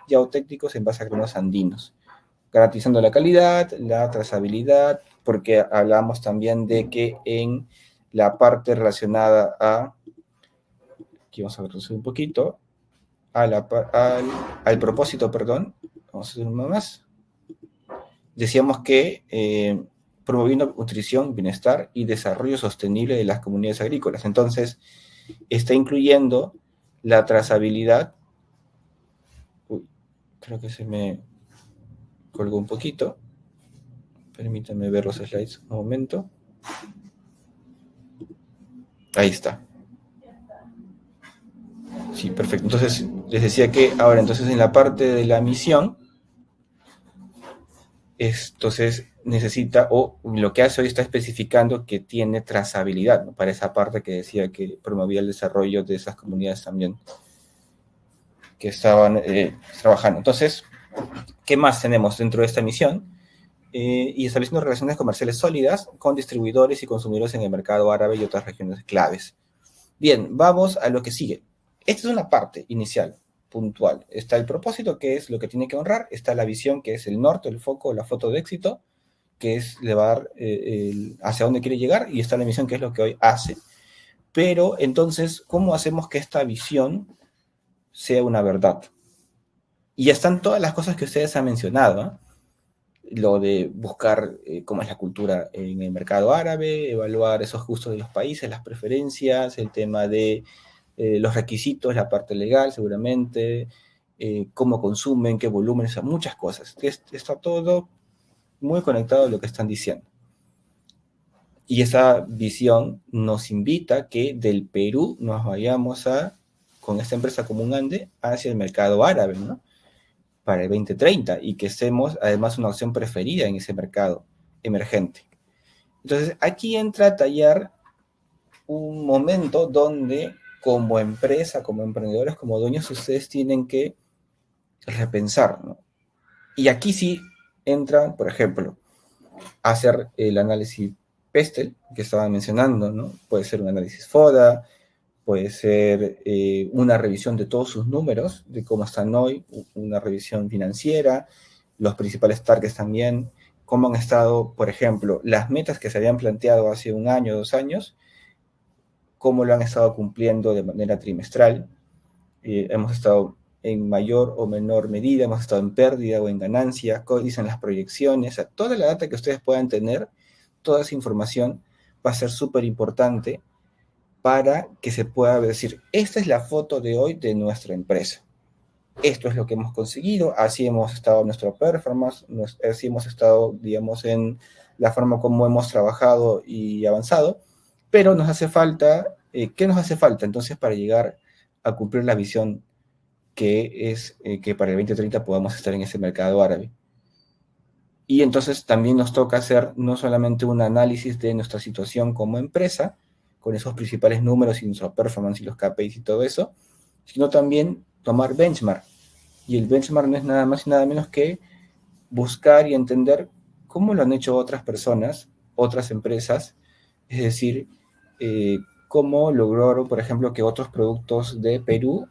y auténticos en base a granos andinos, garantizando la calidad, la trazabilidad, porque hablamos también de que en la parte relacionada a, aquí vamos a reducir un poquito, al propósito, perdón, vamos a hacer uno más, decíamos que promoviendo nutrición, bienestar y desarrollo sostenible de las comunidades agrícolas. Entonces, está incluyendo la trazabilidad. Uy, creo que se me colgó un poquito. Permítanme ver los slides un momento. Ahí está. Sí, perfecto. Entonces, les decía que ahora, entonces en la parte de la misión, entonces necesita, o lo que hace hoy está especificando que tiene trazabilidad, ¿no? Para esa parte que decía que promovía el desarrollo de esas comunidades también que estaban trabajando. Entonces, ¿qué más tenemos dentro de esta misión? Y estableciendo relaciones comerciales sólidas con distribuidores y consumidores en el mercado árabe y otras regiones claves. Bien, vamos a lo que sigue. Esta es una parte inicial, puntual. Está el propósito, que es lo que tiene que honrar. Está la visión, que es el norte, el foco, la foto de éxito, que es le va a dar hacia dónde quiere llegar. Y está la misión, que es lo que hoy hace. Pero entonces, ¿cómo hacemos que esta visión sea una verdad? Y ya están todas las cosas que ustedes han mencionado, ¿eh? Lo de buscar cómo es la cultura en el mercado árabe, evaluar esos gustos de los países, las preferencias, el tema de los requisitos, la parte legal seguramente, cómo consumen, qué volumen, o sea, muchas cosas. Está todo muy conectado a lo que están diciendo. Y esa visión nos invita a que del Perú nos vayamos con esta empresa Común Ande hacia el mercado árabe, ¿no? Para el 2030 y que seamos además una opción preferida en ese mercado emergente. Entonces, aquí entra a tallar un momento donde como empresa, como emprendedores, como dueños, ustedes tienen que repensar, ¿no? Y aquí sí entra, por ejemplo, a hacer el análisis PESTEL que estaba mencionando, ¿no? Puede ser un análisis FODA, puede ser una revisión de todos sus números, de cómo están hoy, una revisión financiera, los principales targets también, cómo han estado, por ejemplo, las metas que se habían planteado hace un año, 2 años, cómo lo han estado cumpliendo de manera trimestral. Hemos estado en mayor o menor medida, hemos estado en pérdida o en ganancia, cómo dicen las proyecciones, o sea, toda la data que ustedes puedan tener, toda esa información va a ser súper importante para que se pueda decir, esta es la foto de hoy de nuestra empresa. Esto es lo que hemos conseguido, así hemos estado en nuestra performance, así hemos estado, digamos, en la forma como hemos trabajado y avanzado, pero nos hace falta, ¿qué nos hace falta entonces para llegar a cumplir la visión que es que para el 2030 podamos estar en ese mercado árabe? Y entonces también nos toca hacer no solamente un análisis de nuestra situación como empresa, con esos principales números y nuestra performance y los KPIs y todo eso, sino también tomar benchmark. Y el benchmark no es nada más y nada menos que buscar y entender cómo lo han hecho otras personas, otras empresas, es decir, cómo lograron, por ejemplo, que otros productos de Perú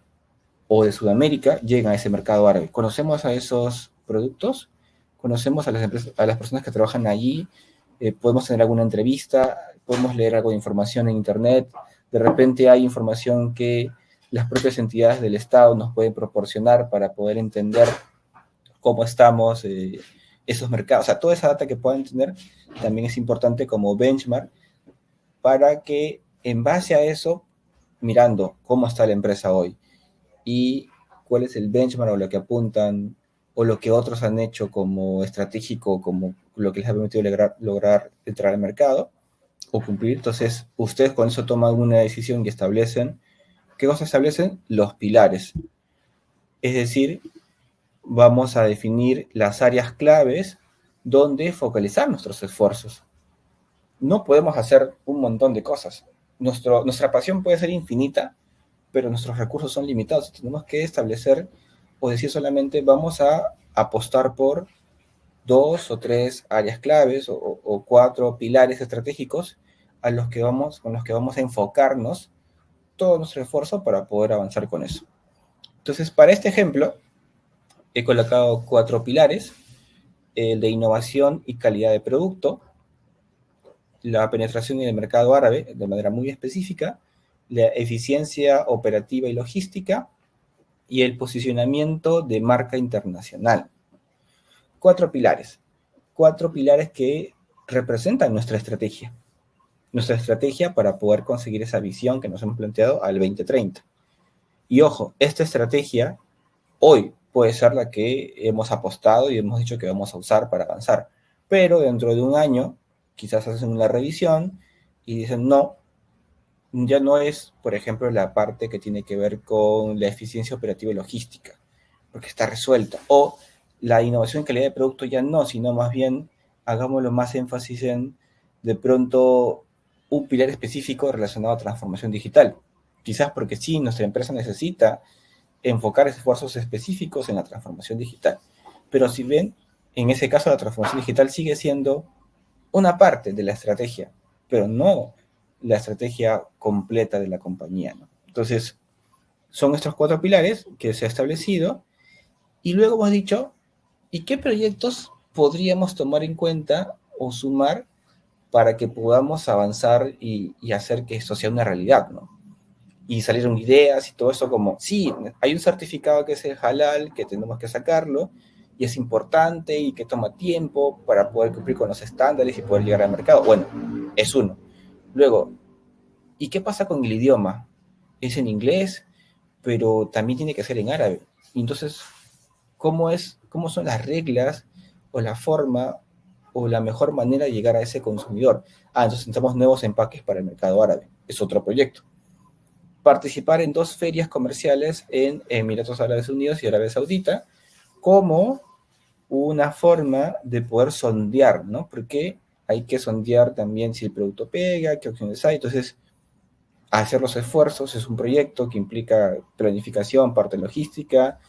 o de Sudamérica lleguen a ese mercado árabe. ¿Conocemos a esos productos? ¿Conocemos a las empresas, a las personas que trabajan allí? ¿Podemos tener alguna entrevista? ¿Podemos leer algo de información en Internet? De repente hay información que las propias entidades del Estado nos pueden proporcionar para poder entender cómo estamos, esos mercados. O sea, toda esa data que puedan tener también es importante como benchmark para que en base a eso, mirando cómo está la empresa hoy y cuál es el benchmark o lo que apuntan o lo que otros han hecho como estratégico, como lo que les ha permitido lograr entrar al mercado o cumplir. Entonces, ustedes con eso toman una decisión y establecen, ¿qué cosas establecen? Los pilares. Es decir, vamos a definir las áreas claves donde focalizar nuestros esfuerzos. No podemos hacer un montón de cosas. Nuestra pasión puede ser infinita, pero nuestros recursos son limitados. Tenemos que establecer o decir solamente vamos a apostar por 2 o 3 áreas claves o 4 pilares estratégicos con los que vamos a enfocarnos todo nuestro esfuerzo para poder avanzar con eso. Entonces, para este ejemplo, he colocado 4 pilares: el de innovación y calidad de producto, la penetración en el mercado árabe de manera muy específica, la eficiencia operativa y logística y el posicionamiento de marca internacional. 4 pilares. 4 pilares que representan nuestra estrategia. Nuestra estrategia para poder conseguir esa visión que nos hemos planteado al 2030. Y ojo, esta estrategia hoy puede ser la que hemos apostado y hemos dicho que vamos a usar para avanzar. Pero dentro de un año, quizás hacen una revisión y dicen, no, ya no es, por ejemplo, la parte que tiene que ver con la eficiencia operativa y logística, porque está resuelta. O la innovación y calidad de producto ya no, sino más bien hagámoslo más énfasis en, de pronto, un pilar específico relacionado a transformación digital. Quizás porque sí, nuestra empresa necesita enfocar esfuerzos específicos en la transformación digital. Pero si ven, en ese caso la transformación digital sigue siendo una parte de la estrategia, pero no la estrategia completa de la compañía, ¿no? Entonces, son estos 4 pilares que se ha establecido y luego hemos dicho, ¿y qué proyectos podríamos tomar en cuenta o sumar para que podamos avanzar y hacer que esto sea una realidad, ¿no? Y salieron ideas y todo eso como, sí, hay un certificado que es el halal, que tenemos que sacarlo, y es importante y que toma tiempo para poder cumplir con los estándares y poder llegar al mercado. Bueno, es uno. Luego, ¿y qué pasa con el idioma? Es en inglés, pero también tiene que ser en árabe. Entonces, cómo son las reglas o la forma o la mejor manera de llegar a ese consumidor? Entonces necesitamos nuevos empaques para el mercado árabe. Es otro proyecto. Participar en 2 ferias comerciales en Emiratos Árabes Unidos y Arabia Saudita como una forma de poder sondear, ¿no? Porque hay que sondear también si el producto pega, qué opciones hay. Entonces, hacer los esfuerzos es un proyecto que implica planificación, parte logística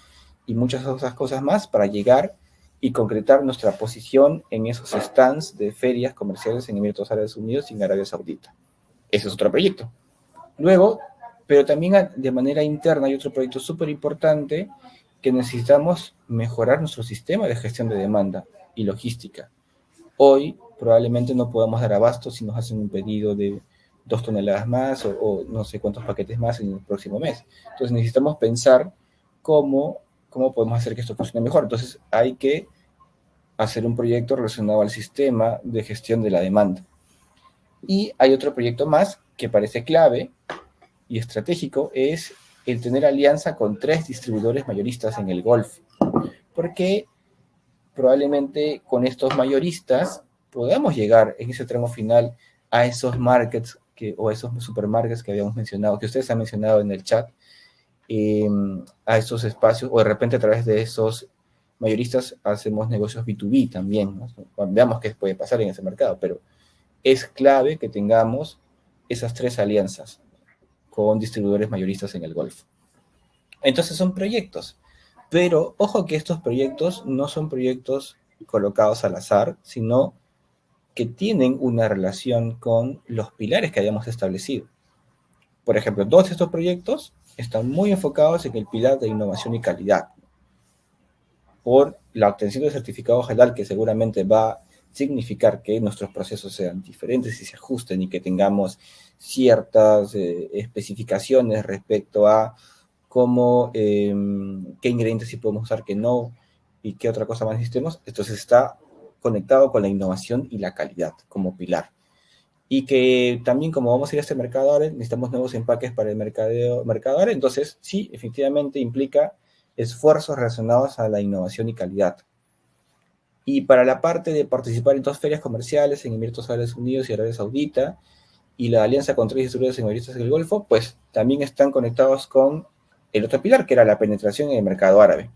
y muchas otras cosas más para llegar y concretar nuestra posición en esos stands de ferias comerciales en Emiratos Árabes Unidos y en Arabia Saudita. Ese es otro proyecto. Luego, pero también de manera interna hay otro proyecto súper importante que necesitamos mejorar nuestro sistema de gestión de demanda y logística. Hoy probablemente no podamos dar abasto si nos hacen un pedido de 2 toneladas más o no sé cuántos paquetes más en el próximo mes. Entonces necesitamos pensar cómo podemos hacer que esto funcione mejor. Entonces hay que hacer un proyecto relacionado al sistema de gestión de la demanda. Y hay otro proyecto más que parece clave y estratégico, es el tener alianza con 3 distribuidores mayoristas en el Golfo, porque probablemente con estos mayoristas podamos llegar en ese tramo final a esos markets o esos supermarkets que habíamos mencionado, que ustedes han mencionado en el chat, a esos espacios, o de repente a través de esos mayoristas hacemos negocios B2B también, ¿no? Veamos qué puede pasar en ese mercado, pero es clave que tengamos esas 3 alianzas con distribuidores mayoristas en el Golfo. Entonces son proyectos, pero ojo que estos proyectos no son proyectos colocados al azar, sino que tienen una relación con los pilares que hayamos establecido. Por ejemplo, 2 de estos proyectos están muy enfocados en el pilar de innovación y calidad, por la obtención del certificado halal, que seguramente va a significar que nuestros procesos sean diferentes y se ajusten y que tengamos ciertas especificaciones respecto a cómo, qué ingredientes sí podemos usar, qué no, y qué otra cosa más necesitemos. Entonces está conectado con la innovación y la calidad como pilar. Y que también como vamos a ir a este mercado ahora, necesitamos nuevos empaques para el mercado ahora. Entonces sí, efectivamente implica esfuerzos relacionados a la innovación y calidad. Y para la parte de participar en 2 ferias comerciales en Emiratos Árabes Unidos y Arabia Saudita, y la alianza con 3 distribuidores en mayoristas del Golfo, pues también están conectados con el otro pilar, que era la penetración en el mercado árabe.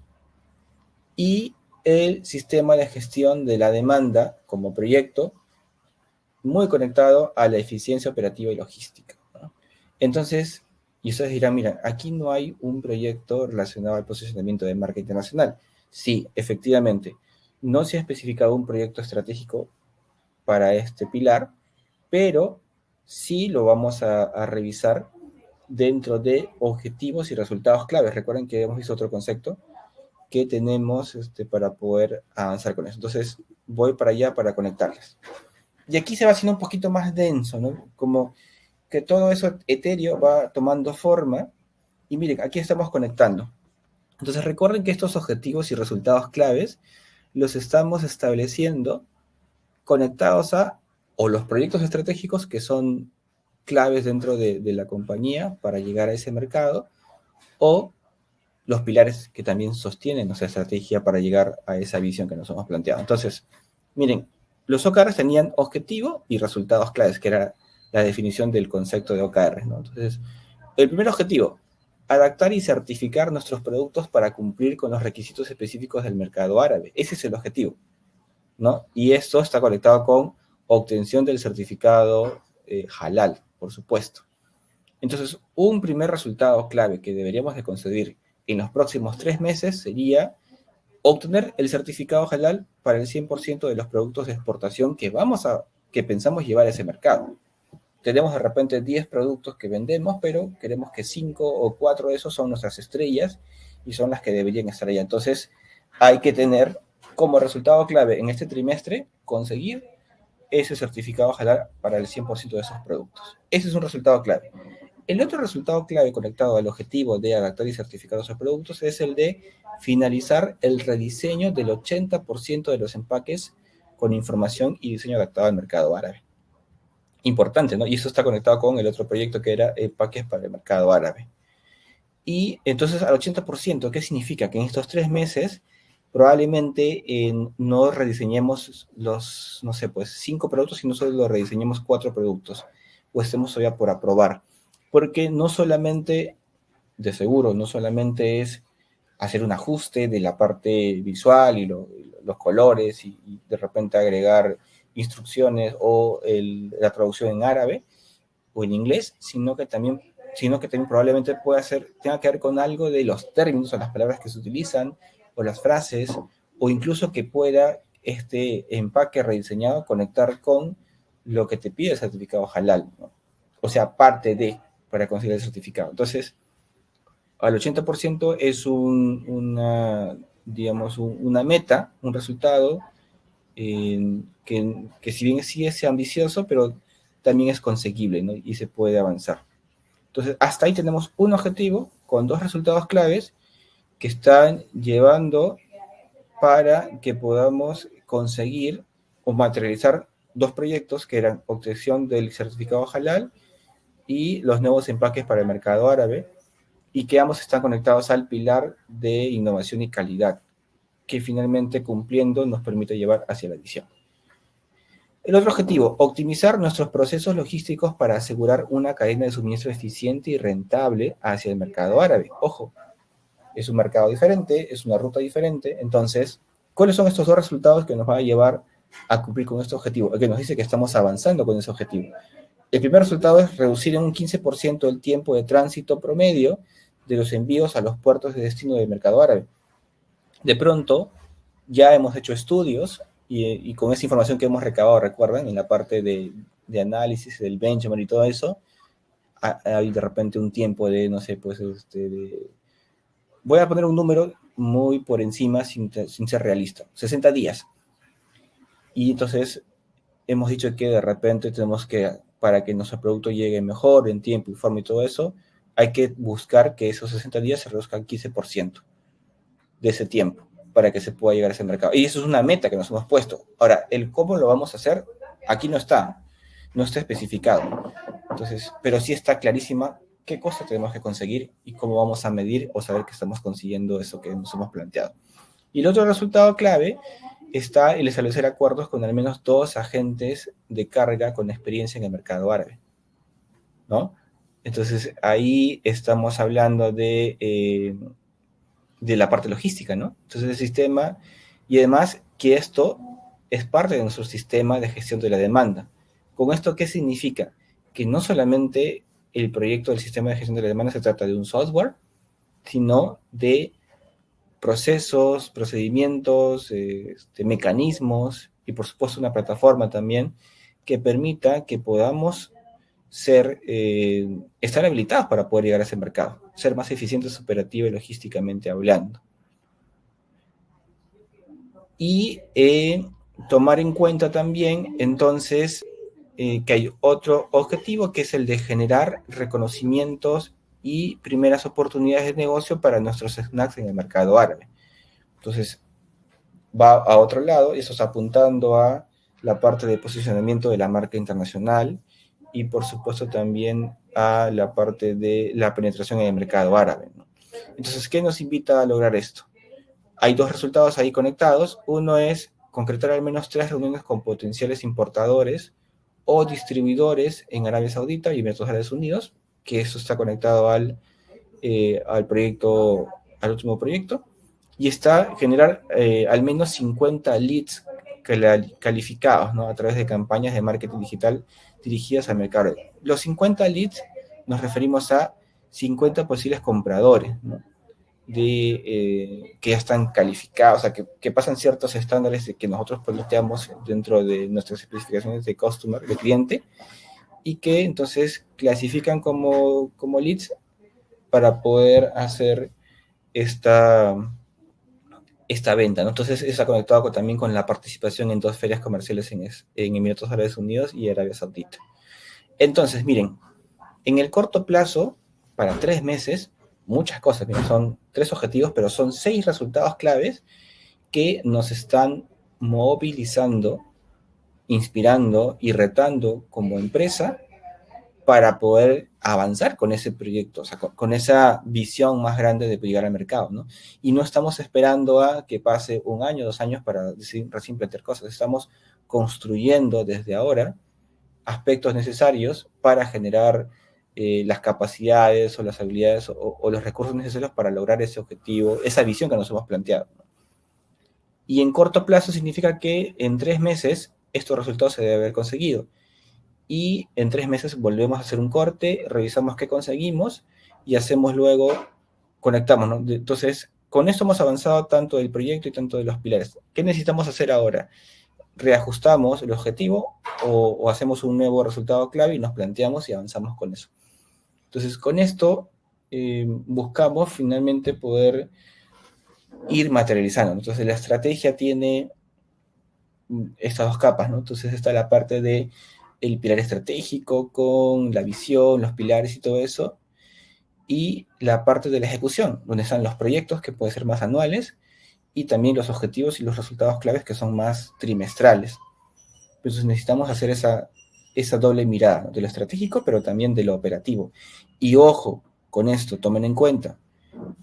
Y el sistema de gestión de la demanda como proyecto, muy conectado a la eficiencia operativa y logística, ¿no? Entonces, y ustedes dirán, mira, aquí no hay un proyecto relacionado al posicionamiento de marca internacional. Sí, efectivamente, no se ha especificado un proyecto estratégico para este pilar, pero sí lo vamos a revisar dentro de objetivos y resultados claves. Recuerden que hemos visto otro concepto que tenemos para poder avanzar con eso. Entonces, voy para allá para conectarlas. Y aquí se va haciendo un poquito más denso, ¿no? Como que todo eso etéreo va tomando forma. Y miren, aquí estamos conectando. Entonces, recuerden que estos objetivos y resultados claves los estamos estableciendo conectados a o los proyectos estratégicos que son claves dentro de la compañía para llegar a ese mercado, o los pilares que también sostienen nuestra estrategia para llegar a esa visión que nos hemos planteado. Entonces, miren, los OKRs tenían objetivo y resultados claves, que era la definición del concepto de OKR, ¿no? Entonces, el primer objetivo, adaptar y certificar nuestros productos para cumplir con los requisitos específicos del mercado árabe. Ese es el objetivo, ¿no? Y esto está conectado con obtención del certificado halal, por supuesto. Entonces, un primer resultado clave que deberíamos de conseguir en los próximos 3 meses sería obtener el certificado halal para el 100% de los productos de exportación que pensamos llevar a ese mercado. Tenemos de repente 10 productos que vendemos, pero queremos que 5 o 4 de esos son nuestras estrellas y son las que deberían estar allá. Entonces, hay que tener como resultado clave en este trimestre conseguir ese certificado halal para el 100% de esos productos. Ese es un resultado clave. El otro resultado clave conectado al objetivo de adaptar y certificar esos productos es el de finalizar el rediseño del 80% de los empaques con información y diseño adaptado al mercado árabe. Importante, ¿no? Y eso está conectado con el otro proyecto que era empaques para el mercado árabe. Y entonces al 80%, ¿qué significa? Que en estos 3 meses probablemente no rediseñemos los, no sé, pues 5 productos, sino solo lo rediseñemos 4 productos, o estemos todavía por aprobar. Porque no solamente, de seguro, no solamente es hacer un ajuste de la parte visual y los colores y de repente agregar instrucciones o la traducción en árabe o en inglés, sino que también probablemente tenga que ver con algo de los términos o las palabras que se utilizan o las frases, o incluso que pueda este empaque rediseñado conectar con lo que te pide el certificado halal, ¿no? O sea, parte de para conseguir el certificado. Entonces, al 80% es digamos, una meta, un resultado que si bien sí es ambicioso, pero también es conseguible, ¿no? Y se puede avanzar. Entonces, hasta ahí tenemos un objetivo con 2 resultados claves que están llevando para que podamos conseguir o materializar 2 proyectos que eran obtención del certificado halal y los nuevos empaques para el mercado árabe, y que ambos están conectados al pilar de innovación y calidad, que finalmente cumpliendo nos permite llevar hacia la visión. El otro objetivo, optimizar nuestros procesos logísticos para asegurar una cadena de suministro eficiente y rentable hacia el mercado árabe. Ojo, es un mercado diferente, es una ruta diferente. Entonces, ¿cuáles son estos 2 resultados que nos van a llevar a cumplir con este objetivo? El que nos dice que estamos avanzando con ese objetivo. El primer resultado es reducir en un 15% el tiempo de tránsito promedio de los envíos a los puertos de destino del mercado árabe. De pronto, ya hemos hecho estudios y con esa información que hemos recabado, recuerdan, en la parte de análisis del benchmark y todo eso, hay de repente un tiempo de, no sé, pues, voy a poner un número muy por encima sin ser realista, 60 días. Y entonces hemos dicho que de repente tenemos que, para que nuestro producto llegue mejor, en tiempo y forma y todo eso, hay que buscar que esos 60 días se reduzcan 15% de ese tiempo para que se pueda llegar a ese mercado. Y eso es una meta que nos hemos puesto. Ahora, el cómo lo vamos a hacer, aquí no está especificado. Entonces, pero sí está clarísima qué cosa tenemos que conseguir y cómo vamos a medir o saber que estamos consiguiendo eso que nos hemos planteado. Y el otro resultado clave está el establecer acuerdos con al menos 2 agentes de carga con experiencia en el mercado árabe, ¿no? Entonces, ahí estamos hablando de la parte logística, ¿no? Entonces el sistema, y además que esto es parte de nuestro sistema de gestión de la demanda. ¿Con esto qué significa? Que no solamente el proyecto del sistema de gestión de la demanda se trata de un software, sino de procesos, procedimientos, mecanismos y por supuesto una plataforma también que permita que podamos estar habilitados para poder llegar a ese mercado, ser más eficientes operativa y logísticamente hablando. Y tomar en cuenta también, entonces, que hay otro objetivo, que es el de generar reconocimientos y primeras oportunidades de negocio para nuestros snacks en el mercado árabe. Entonces, va a otro lado, y eso está apuntando a la parte de posicionamiento de la marca internacional y, por supuesto, también a la parte de la penetración en el mercado árabe, ¿no? Entonces, ¿qué nos invita a lograr esto? Hay dos resultados ahí conectados. Uno es concretar al menos 3 reuniones con potenciales importadores o distribuidores en Arabia Saudita y Emiratos Árabes Unidos, que eso está conectado al proyecto, al último proyecto, y está generar al menos 50 leads calificados, ¿no? A través de campañas de marketing digital dirigidas al mercado. Los 50 leads nos referimos a 50 posibles compradores, ¿no? Que ya están calificados, o sea, que pasan ciertos estándares de que nosotros planteamos dentro de nuestras especificaciones de customer, de cliente, y que entonces clasifican como leads para poder hacer esta, esta venta, ¿no? Entonces está conectado también con la participación en 2 ferias comerciales en Emiratos Árabes Unidos y Arabia Saudita. Entonces, miren, en el corto plazo, para 3 meses, muchas cosas, miren, son 3 objetivos, pero son 6 resultados claves que nos están movilizando, inspirando y retando como empresa para poder avanzar con ese proyecto, o sea, con esa visión más grande de llegar al mercado, ¿no? Y no estamos esperando a que pase 1 año, 2 años para recién plantear cosas, estamos construyendo desde ahora aspectos necesarios para generar las capacidades o las habilidades o los recursos necesarios para lograr ese objetivo, esa visión que nos hemos planteado. Y en corto plazo significa que en 3 meses estos resultados se deben haber conseguido. Y en 3 meses volvemos a hacer un corte, revisamos qué conseguimos y hacemos luego, conectamos, ¿no? Entonces, con esto hemos avanzado tanto del proyecto y tanto de los pilares. ¿Qué necesitamos hacer ahora? Reajustamos el objetivo o hacemos un nuevo resultado clave y nos planteamos y avanzamos con eso. Entonces, con esto buscamos finalmente poder ir materializando. Entonces, la estrategia tiene estas 2 capas, ¿no? Entonces está la parte de el pilar estratégico con la visión, los pilares y todo eso, y la parte de la ejecución, donde están los proyectos que pueden ser más anuales y también los objetivos y los resultados claves que son más trimestrales. Entonces necesitamos hacer esa doble mirada, ¿no? De lo estratégico, pero también de lo operativo. Y ojo, con esto, tomen en cuenta,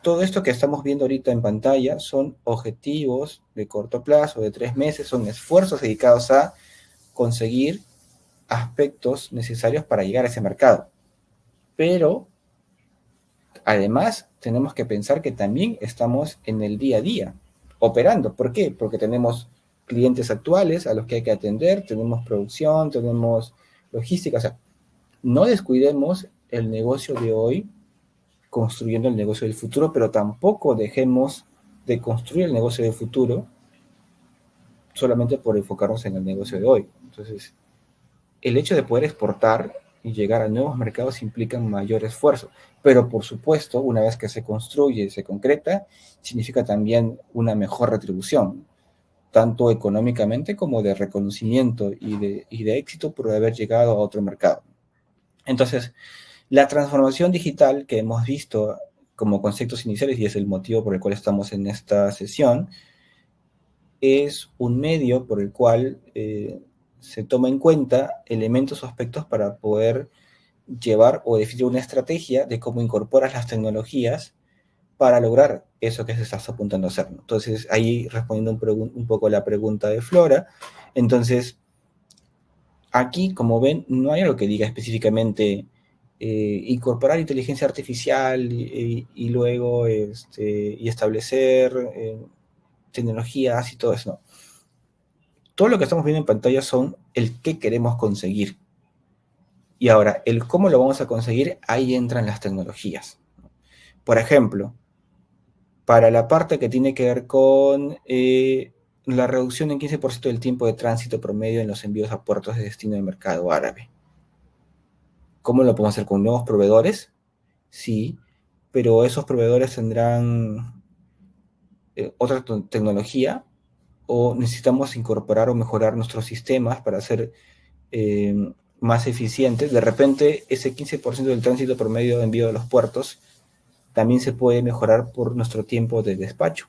todo esto que estamos viendo ahorita en pantalla son objetivos de corto plazo, de 3 meses, son esfuerzos dedicados a conseguir aspectos necesarios para llegar a ese mercado. Pero, además, tenemos que pensar que también estamos en el día a día, operando. ¿Por qué? Porque tenemos clientes actuales a los que hay que atender, tenemos producción, tenemos logística, o sea, no descuidemos el negocio de hoy construyendo el negocio del futuro, pero tampoco dejemos de construir el negocio del futuro solamente por enfocarnos en el negocio de hoy. Entonces, el hecho de poder exportar y llegar a nuevos mercados implica un mayor esfuerzo, pero por supuesto, una vez que se construye y se concreta, significa también una mejor retribución, tanto económicamente como de reconocimiento y de éxito por haber llegado a otro mercado. Entonces, la transformación digital que hemos visto como conceptos iniciales, y es el motivo por el cual estamos en esta sesión, es un medio por el cual se toma en cuenta elementos o aspectos para poder llevar o definir una estrategia de cómo incorporas las tecnologías para lograr eso que se está apuntando a hacer, ¿no? Entonces, ahí respondiendo un poco a la pregunta de Flora, entonces, aquí, como ven, no hay algo que diga específicamente incorporar inteligencia artificial y luego y establecer tecnologías y todo eso, ¿no? Todo lo que estamos viendo en pantalla son el qué queremos conseguir. Y ahora, el cómo lo vamos a conseguir, ahí entran las tecnologías. Por ejemplo, para la parte que tiene que ver con la reducción en 15% del tiempo de tránsito promedio en los envíos a puertos de destino del mercado árabe. ¿Cómo lo podemos hacer? ¿Con nuevos proveedores? Sí, pero esos proveedores tendrán otra tecnología o necesitamos incorporar o mejorar nuestros sistemas para hacer eh, más eficientes. De repente, ese 15% del tránsito promedio de envío de los puertos también se puede mejorar por nuestro tiempo de despacho.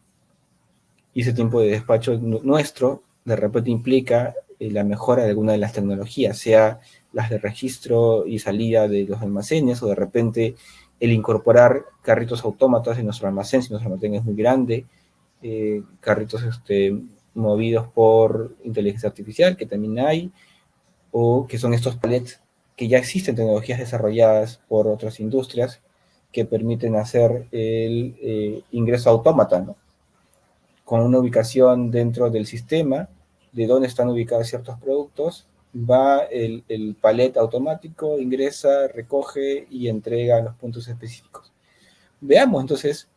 Y ese tiempo de despacho nuestro de repente implica la mejora de alguna de las tecnologías, sea las de registro y salida de los almacenes, o de repente el incorporar carritos autómatas en nuestro almacén, si nuestro almacén es muy grande, carritos movidos por inteligencia artificial, que también hay, o que son estos palets que ya existen tecnologías desarrolladas por otras industrias que permiten hacer el ingreso autómata, ¿no? Con una ubicación dentro del sistema de dónde están ubicados ciertos productos, va el palet automático, ingresa, recoge y entrega a los puntos específicos. Veamos entonces,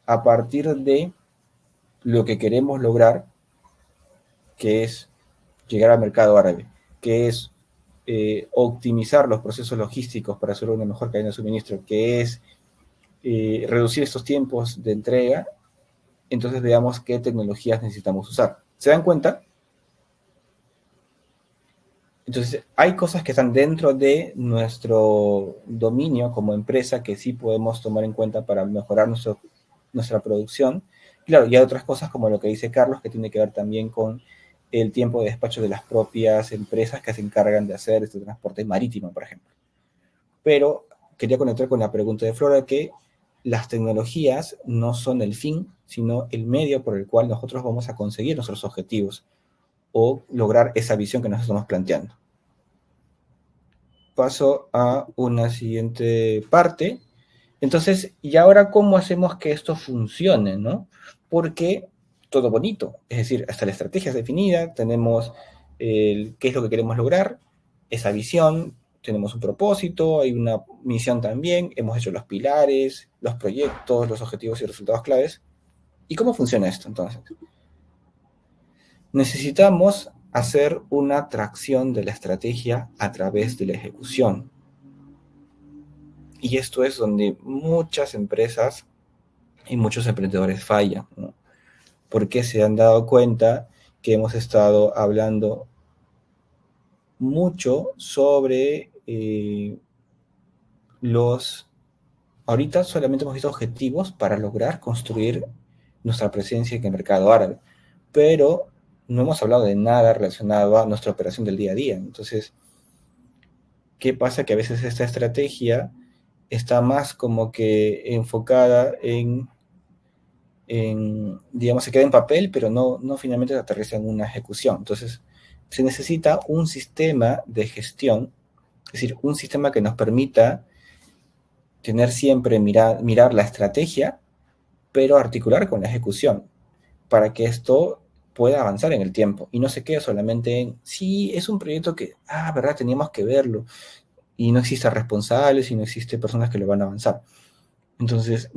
a partir de lo que queremos lograr, que es llegar al mercado árabe, que es optimizar los procesos logísticos para hacer una mejor cadena de suministro, que es reducir estos tiempos de entrega, entonces veamos qué tecnologías necesitamos usar. ¿Se dan cuenta? Entonces, hay cosas que están dentro de nuestro dominio como empresa que sí podemos tomar en cuenta para mejorar nuestra producción. Claro, y hay otras cosas como lo que dice Carlos, que tiene que ver también con el tiempo de despacho de las propias empresas que se encargan de hacer este transporte marítimo, por ejemplo. Pero quería conectar con la pregunta de Flora, que las tecnologías no son el fin, sino el medio por el cual nosotros vamos a conseguir nuestros objetivos o lograr esa visión que nos estamos planteando. Paso a una siguiente parte. Entonces, ¿y ahora cómo hacemos que esto funcione, no? Porque todo bonito, es decir, hasta la estrategia es definida, tenemos qué es lo que queremos lograr, esa visión, tenemos un propósito, hay una misión también, hemos hecho los pilares, los proyectos, los objetivos y resultados claves. ¿Y cómo funciona esto entonces? Necesitamos hacer una tracción de la estrategia a través de la ejecución. Y esto es donde muchas empresas y muchos emprendedores fallan, ¿no? Porque se han dado cuenta que hemos estado hablando mucho sobre los... Ahorita solamente hemos visto objetivos para lograr construir nuestra presencia en el mercado árabe, pero no hemos hablado de nada relacionado a nuestra operación del día a día. Entonces, ¿qué pasa? Que a veces esta estrategia está más como que enfocada digamos, se queda en papel, pero no finalmente se aterriza en una ejecución. Entonces, se necesita un sistema de gestión, es decir, un sistema que nos permita tener siempre, mirar la estrategia, pero articular con la ejecución, para que esto pueda avanzar en el tiempo y no se quede solamente en, sí, es un proyecto que, verdad, teníamos que verlo, y no existe responsables y no existe personas que lo van a avanzar. Entonces,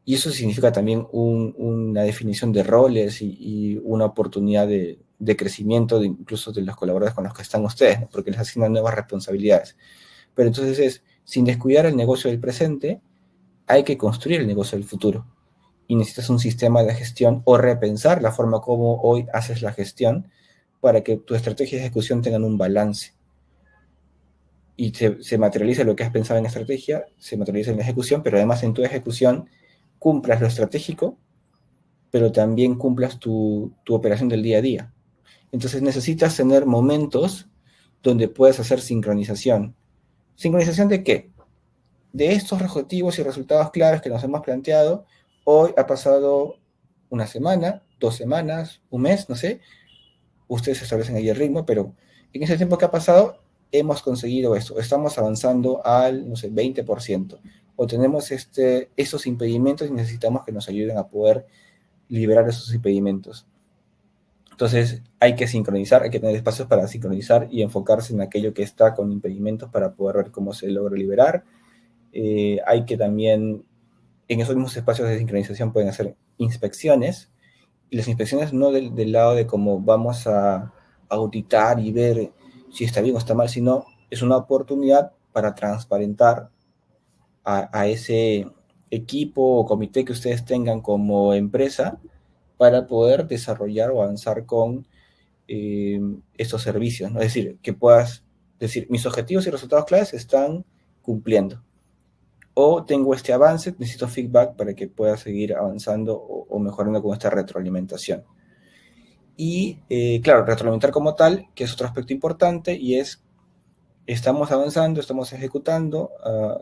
y eso significa también una definición de roles y una oportunidad de crecimiento incluso de los colaboradores con los que están ustedes, ¿no? Porque les asignan nuevas responsabilidades. Pero entonces sin descuidar el negocio del presente, hay que construir el negocio del futuro. Y necesitas un sistema de gestión o repensar la forma como hoy haces la gestión para que tu estrategia de ejecución tengan un balance. Y se materializa lo que has pensado en estrategia, se materializa en la ejecución, pero además en tu ejecución cumplas lo estratégico, pero también cumplas tu operación del día a día. Entonces necesitas tener momentos donde puedas hacer sincronización. ¿Sincronización de qué? De estos objetivos y resultados claves que nos hemos planteado. Hoy ha pasado una semana, 2 semanas, un mes, no sé. Ustedes establecen ahí el ritmo, pero en ese tiempo que ha pasado hemos conseguido esto. Estamos avanzando al, no sé, 20%. O tenemos esos impedimentos y necesitamos que nos ayuden a poder liberar esos impedimentos. Entonces hay que sincronizar, hay que tener espacios para sincronizar y enfocarse en aquello que está con impedimentos para poder ver cómo se logra liberar. Hay que también, en esos mismos espacios de sincronización pueden hacer inspecciones, y las inspecciones no del lado de cómo vamos a auditar y ver si está bien o está mal, sino es una oportunidad para transparentar a ese equipo o comité que ustedes tengan como empresa para poder desarrollar o avanzar con estos servicios, ¿no? Es decir, que puedas decir, mis objetivos y resultados claves se están cumpliendo. O tengo este avance, necesito feedback para que pueda seguir avanzando o mejorando con esta retroalimentación. Y claro, retroalimentar como tal, que es otro aspecto importante, y es, estamos avanzando, estamos ejecutando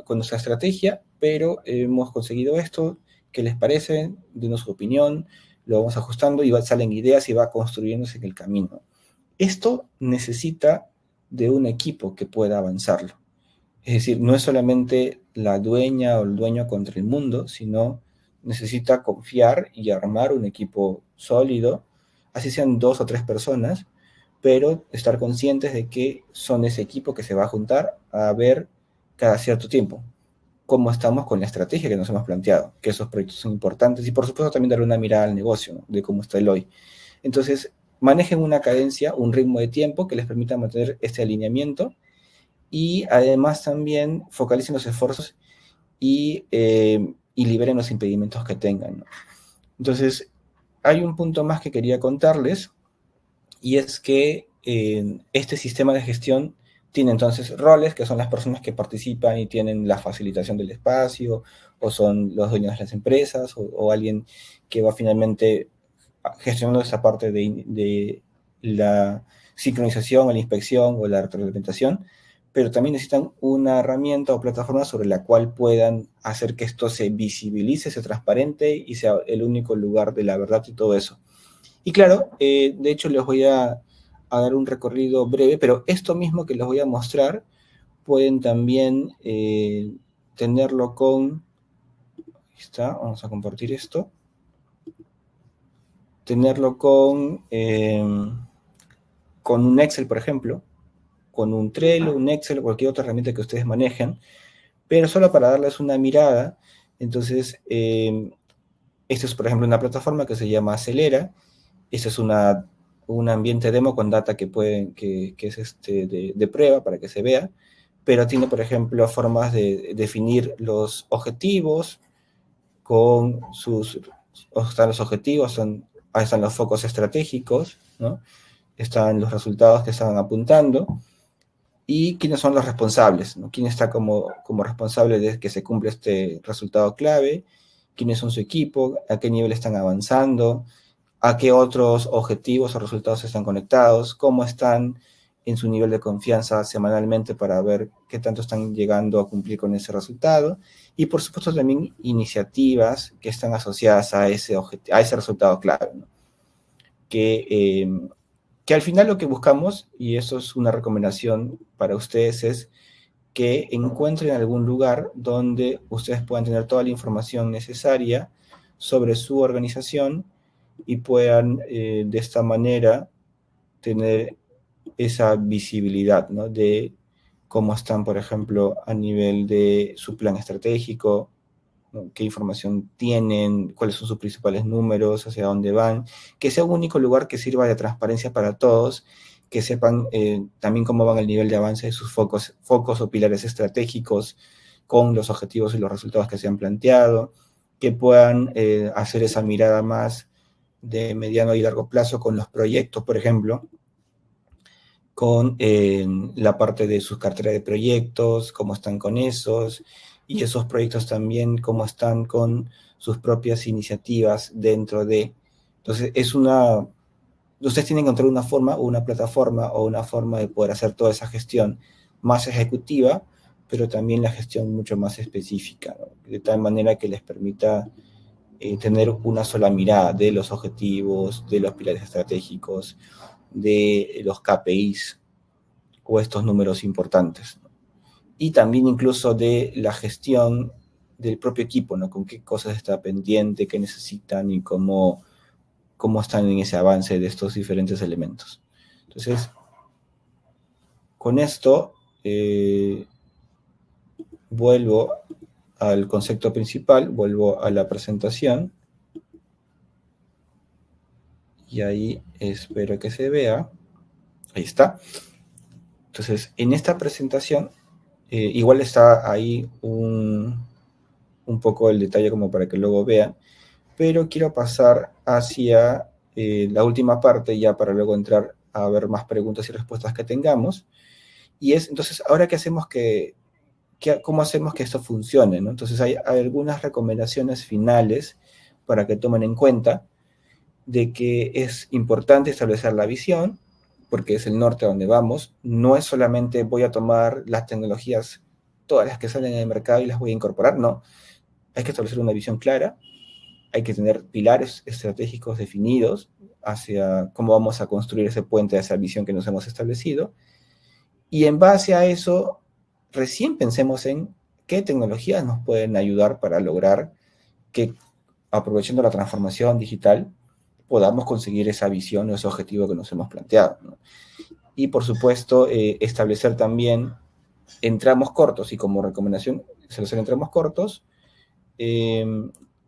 con nuestra estrategia, pero hemos conseguido esto, ¿qué les parece? Denos su opinión, lo vamos ajustando y salen ideas y va construyéndose en el camino. Esto necesita de un equipo que pueda avanzarlo. Es decir, no es solamente la dueña o el dueño contra el mundo, sino necesita confiar y armar un equipo sólido, así sean 2 o 3 personas, pero estar conscientes de que son ese equipo que se va a juntar a ver cada cierto tiempo cómo estamos con la estrategia que nos hemos planteado, que esos proyectos son importantes y por supuesto también darle una mirada al negocio, ¿no? De cómo está el hoy. Entonces, manejen una cadencia, un ritmo de tiempo que les permita mantener este alineamiento y además también focalicen los esfuerzos y liberen los impedimentos que tengan, ¿no? Entonces, hay un punto más que quería contarles y es que este sistema de gestión tiene entonces roles, que son las personas que participan y tienen la facilitación del espacio, o son los dueños de las empresas, o alguien que va finalmente gestionando esa parte de la sincronización, o la inspección o la retroalimentación, pero también necesitan una herramienta o plataforma sobre la cual puedan hacer que esto se visibilice, se transparente y sea el único lugar de la verdad y todo eso. Y claro, de hecho les voy a dar un recorrido breve, pero esto mismo que les voy a mostrar pueden también tenerlo con, ahí está, vamos a compartir esto, tenerlo con un Excel, por ejemplo, con un Trello, un Excel o cualquier otra herramienta que ustedes manejen, pero solo para darles una mirada. Entonces, esto es, por ejemplo, una plataforma que se llama Acelera. Esto es un ambiente demo con data que es de prueba para que se vea, pero tiene, por ejemplo, formas de definir los objetivos con están los objetivos, ahí están los focos estratégicos, ¿no? Están los resultados que están apuntando y quiénes son los responsables, ¿no? Quién está como responsable de que se cumpla este resultado clave, quiénes son su equipo, a qué nivel están avanzando, a qué otros objetivos o resultados están conectados, cómo están en su nivel de confianza semanalmente para ver qué tanto están llegando a cumplir con ese resultado, y por supuesto también iniciativas que están asociadas a ese resultado clave, ¿no? que, eh, que al final lo que buscamos, y eso es una recomendación para ustedes, es que encuentren algún lugar donde ustedes puedan tener toda la información necesaria sobre su organización y puedan de esta manera tener esa visibilidad, ¿no? De cómo están, por ejemplo, a nivel de su plan estratégico, ¿no? Qué información tienen, cuáles son sus principales números, hacia dónde van, que sea un único lugar que sirva de transparencia para todos, que sepan también cómo van el nivel de avance de sus focos o pilares estratégicos con los objetivos y los resultados que se han planteado, que puedan hacer esa mirada más de mediano y largo plazo con los proyectos, por ejemplo, con la parte de sus carteras de proyectos, cómo están con esos, y esos proyectos también cómo están con sus propias iniciativas dentro de. Entonces, ustedes tienen que encontrar una forma o una plataforma o una forma de poder hacer toda esa gestión más ejecutiva, pero también la gestión mucho más específica, ¿no? De tal manera que les permita tener una sola mirada de los objetivos, de los pilares estratégicos, de los KPIs o estos números importantes, ¿no? Y también incluso de la gestión del propio equipo, ¿no? Con qué cosas está pendiente, qué necesitan y cómo están en ese avance de estos diferentes elementos. Entonces, con esto vuelvo al concepto principal, vuelvo a la presentación y ahí espero que se vea. Ahí está. Entonces, con esto vuelvo al concepto principal, vuelvo a la presentación y ahí espero que se vea. Ahí está. Entonces, con esto vuelvo a la presentación y ahí espero que se vea. Ahí está. Entonces, con esto vuelvo a la presentación y ahí espero que se vea. Ahí está. Entonces, en esta presentación, igual está ahí un poco el detalle como para que luego vean, pero quiero pasar hacia la última parte ya para luego entrar a ver más preguntas y respuestas que tengamos. Y es, entonces, ahora qué hacemos ¿cómo hacemos que esto funcione? ¿No? Entonces, hay algunas recomendaciones finales para que tomen en cuenta de que es importante establecer la visión, porque es el norte a donde vamos. No es solamente voy a tomar las tecnologías, todas las que salen en el mercado y las voy a incorporar, no. Hay que establecer una visión clara, hay que tener pilares estratégicos definidos hacia cómo vamos a construir ese puente a esa visión que nos hemos establecido. Y en base a eso, recién pensemos en qué tecnologías nos pueden ayudar para lograr que, aprovechando la transformación digital, podamos conseguir esa visión o ese objetivo que nos hemos planteado, ¿no? Y por supuesto, establecer también en tramos cortos, y como recomendación, establecer en tramos cortos, eh,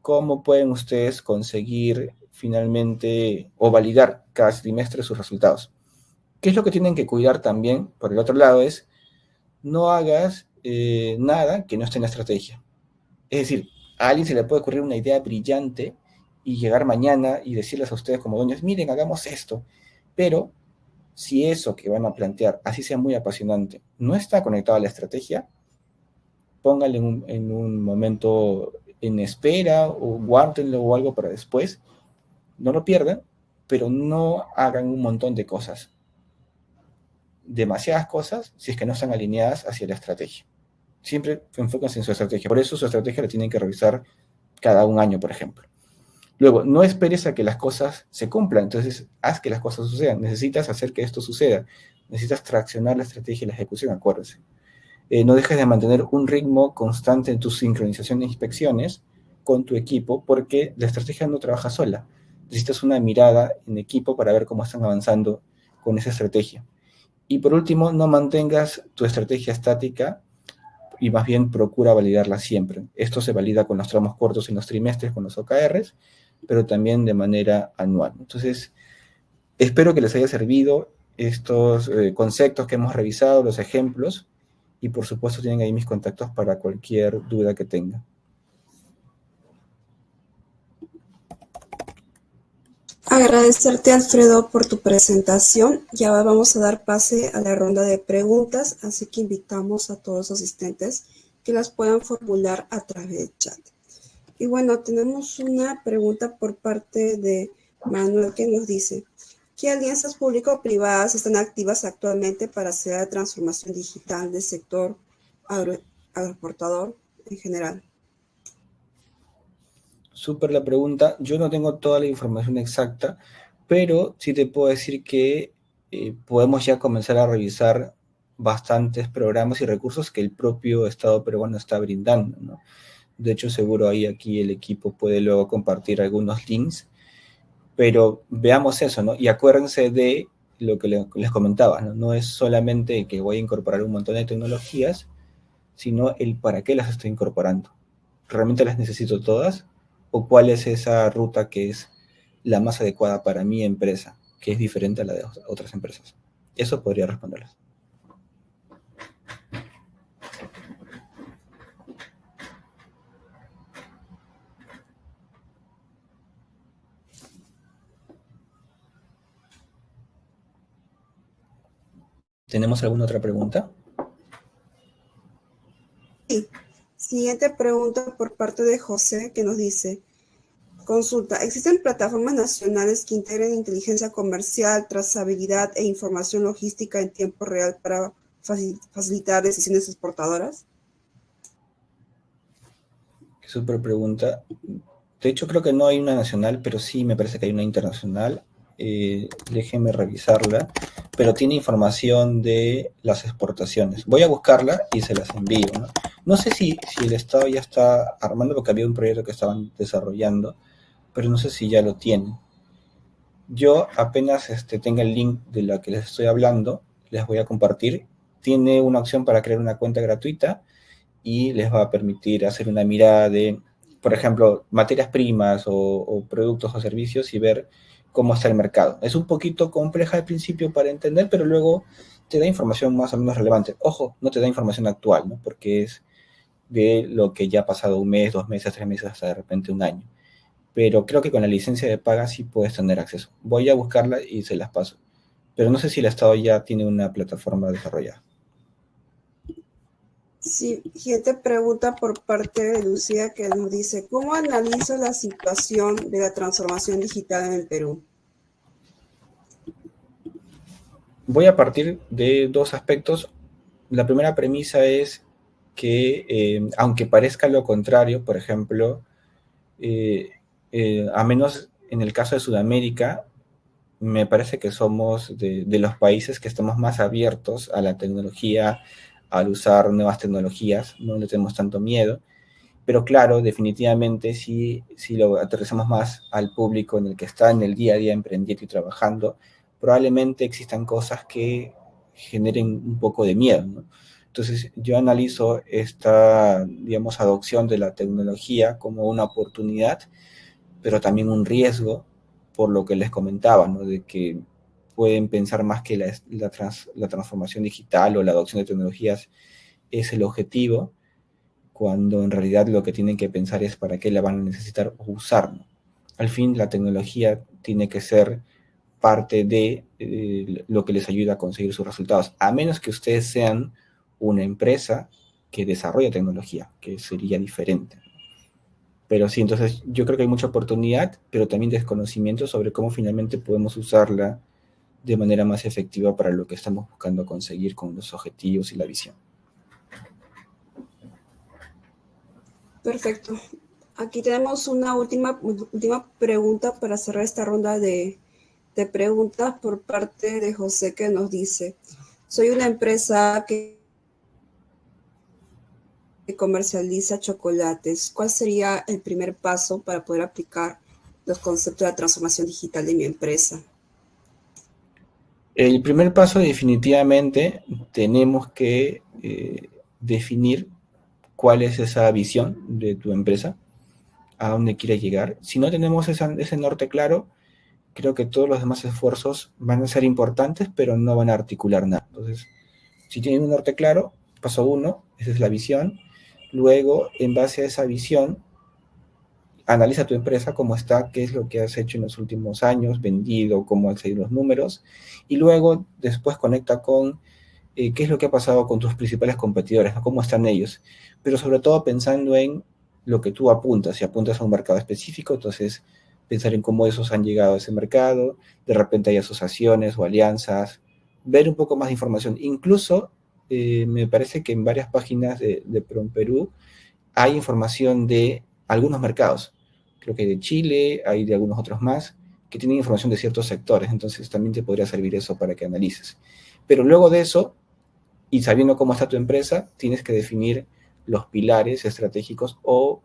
cómo pueden ustedes conseguir finalmente o validar cada trimestre sus resultados. ¿Qué es lo que tienen que cuidar también? Por el otro lado es, no hagas nada que no esté en la estrategia. Es decir, a alguien se le puede ocurrir una idea brillante y llegar mañana y decirles a ustedes como dueños, miren, hagamos esto. Pero si eso que van a plantear, así sea muy apasionante, no está conectado a la estrategia, pónganle en un momento en espera o guárdenlo o algo para después. No lo pierdan, pero no hagan un montón de cosas. Demasiadas cosas si es que no están alineadas hacia la estrategia. Siempre enfóquense en su estrategia. Por eso su estrategia la tienen que revisar cada un año, por ejemplo. Luego, no esperes a que las cosas se cumplan, entonces haz que las cosas sucedan. Necesitas hacer que esto suceda. Necesitas traccionar la estrategia y la ejecución, acuérdense. No dejes de mantener un ritmo constante en tu sincronización de inspecciones con tu equipo, porque la estrategia no trabaja sola. Necesitas una mirada en equipo para ver cómo están avanzando con esa estrategia. Y por último, no mantengas tu estrategia estática y más bien procura validarla siempre. Esto se valida con los tramos cortos en los trimestres, con los OKRs, pero también de manera anual. Entonces, espero que les haya servido estos conceptos que hemos revisado, los ejemplos, y por supuesto tienen ahí mis contactos para cualquier duda que tengan. Agradecerte, Alfredo, por tu presentación. Ya vamos a dar pase a la ronda de preguntas, así que invitamos a todos los asistentes que las puedan formular a través del chat. Y bueno, tenemos una pregunta por parte de Manuel que nos dice, ¿qué alianzas público-privadas están activas actualmente para hacer la transformación digital del sector agroexportador en general? Súper la pregunta. Yo no tengo toda la información exacta, pero sí te puedo decir que podemos ya comenzar a revisar bastantes programas y recursos que el propio Estado peruano está brindando, ¿no? De hecho, seguro ahí aquí el equipo puede luego compartir algunos links, pero veamos eso, ¿no? Y acuérdense de lo que les comentaba, ¿no? No es solamente que voy a incorporar un montón de tecnologías, sino el para qué las estoy incorporando. ¿Realmente las necesito todas? ¿O cuál es esa ruta que es la más adecuada para mi empresa, que es diferente a la de otras empresas? Eso podría responderles. ¿Tenemos alguna otra pregunta? Sí. Siguiente pregunta por parte de José que nos dice, consulta, ¿existen plataformas nacionales que integren inteligencia comercial, trazabilidad e información logística en tiempo real para facilitar decisiones exportadoras? Qué súper pregunta. De hecho, creo que no hay una nacional, pero sí me parece que hay una internacional. Déjenme revisarla, pero tiene información de las exportaciones. Voy a buscarla y se las envío, ¿no? No sé si el Estado ya está armando, porque había un proyecto que estaban desarrollando, pero no sé si ya lo tienen. Yo apenas tenga el link de la que les estoy hablando, les voy a compartir. Tiene una opción para crear una cuenta gratuita y les va a permitir hacer una mirada de, por ejemplo, materias primas o productos o servicios y ver cómo está el mercado. Es un poquito compleja al principio para entender, pero luego te da información más o menos relevante. Ojo, no te da información actual, ¿no? Porque es de lo que ya ha pasado un mes, 2 meses, 3 meses, hasta de repente un año. Pero creo que con la licencia de paga sí puedes tener acceso. Voy a buscarla y se las paso. Pero no sé si el Estado ya tiene una plataforma desarrollada. Sí, siguiente pregunta por parte de Lucía que nos dice, ¿cómo analizo la situación de la transformación digital en el Perú? Voy a partir de dos aspectos. La primera premisa es que, aunque parezca lo contrario, por ejemplo, eh, a menos en el caso de Sudamérica, me parece que somos de los países que estamos más abiertos a la tecnología, al usar nuevas tecnologías, no le tenemos tanto miedo. Pero claro, definitivamente si lo aterrizamos más al público en el que está en el día a día emprendiendo y trabajando, probablemente existan cosas que generen un poco de miedo, ¿no? Entonces yo analizo esta, digamos, adopción de la tecnología como una oportunidad, pero también un riesgo, por lo que les comentaba, ¿no? De que pueden pensar más que la transformación digital o la adopción de tecnologías es el objetivo, cuando en realidad lo que tienen que pensar es para qué la van a necesitar o usar, ¿no? Al fin, la tecnología tiene que ser parte de lo que les ayuda a conseguir sus resultados, a menos que ustedes sean una empresa que desarrolla tecnología, que sería diferente. Pero sí, entonces yo creo que hay mucha oportunidad, pero también desconocimiento sobre cómo finalmente podemos usarla de manera más efectiva para lo que estamos buscando conseguir con los objetivos y la visión. Perfecto. Aquí tenemos una última pregunta para cerrar esta ronda de preguntas por parte de José que nos dice, soy una empresa que comercializa chocolates. ¿Cuál sería el primer paso para poder aplicar los conceptos de la transformación digital de mi empresa? El primer paso definitivamente tenemos que definir cuál es esa visión de tu empresa, a dónde quiere llegar. Si no tenemos ese norte claro, creo que todos los demás esfuerzos van a ser importantes, pero no van a articular nada. Entonces, si tienen un norte claro, paso uno, esa es la visión. Luego, en base a esa visión, analiza tu empresa, cómo está, qué es lo que has hecho en los últimos años, vendido, cómo han salido los números, y luego después conecta con qué es lo que ha pasado con tus principales competidores, ¿no? Cómo están ellos, pero sobre todo pensando en lo que tú apuntas, si apuntas a un mercado específico, entonces pensar en cómo esos han llegado a ese mercado, de repente hay asociaciones o alianzas, ver un poco más de información, incluso me parece que en varias páginas de PromPerú hay información de algunos mercados, creo que de Chile, hay de algunos otros más, que tienen información de ciertos sectores, entonces también te podría servir eso para que analices. Pero luego de eso, y sabiendo cómo está tu empresa, tienes que definir los pilares estratégicos o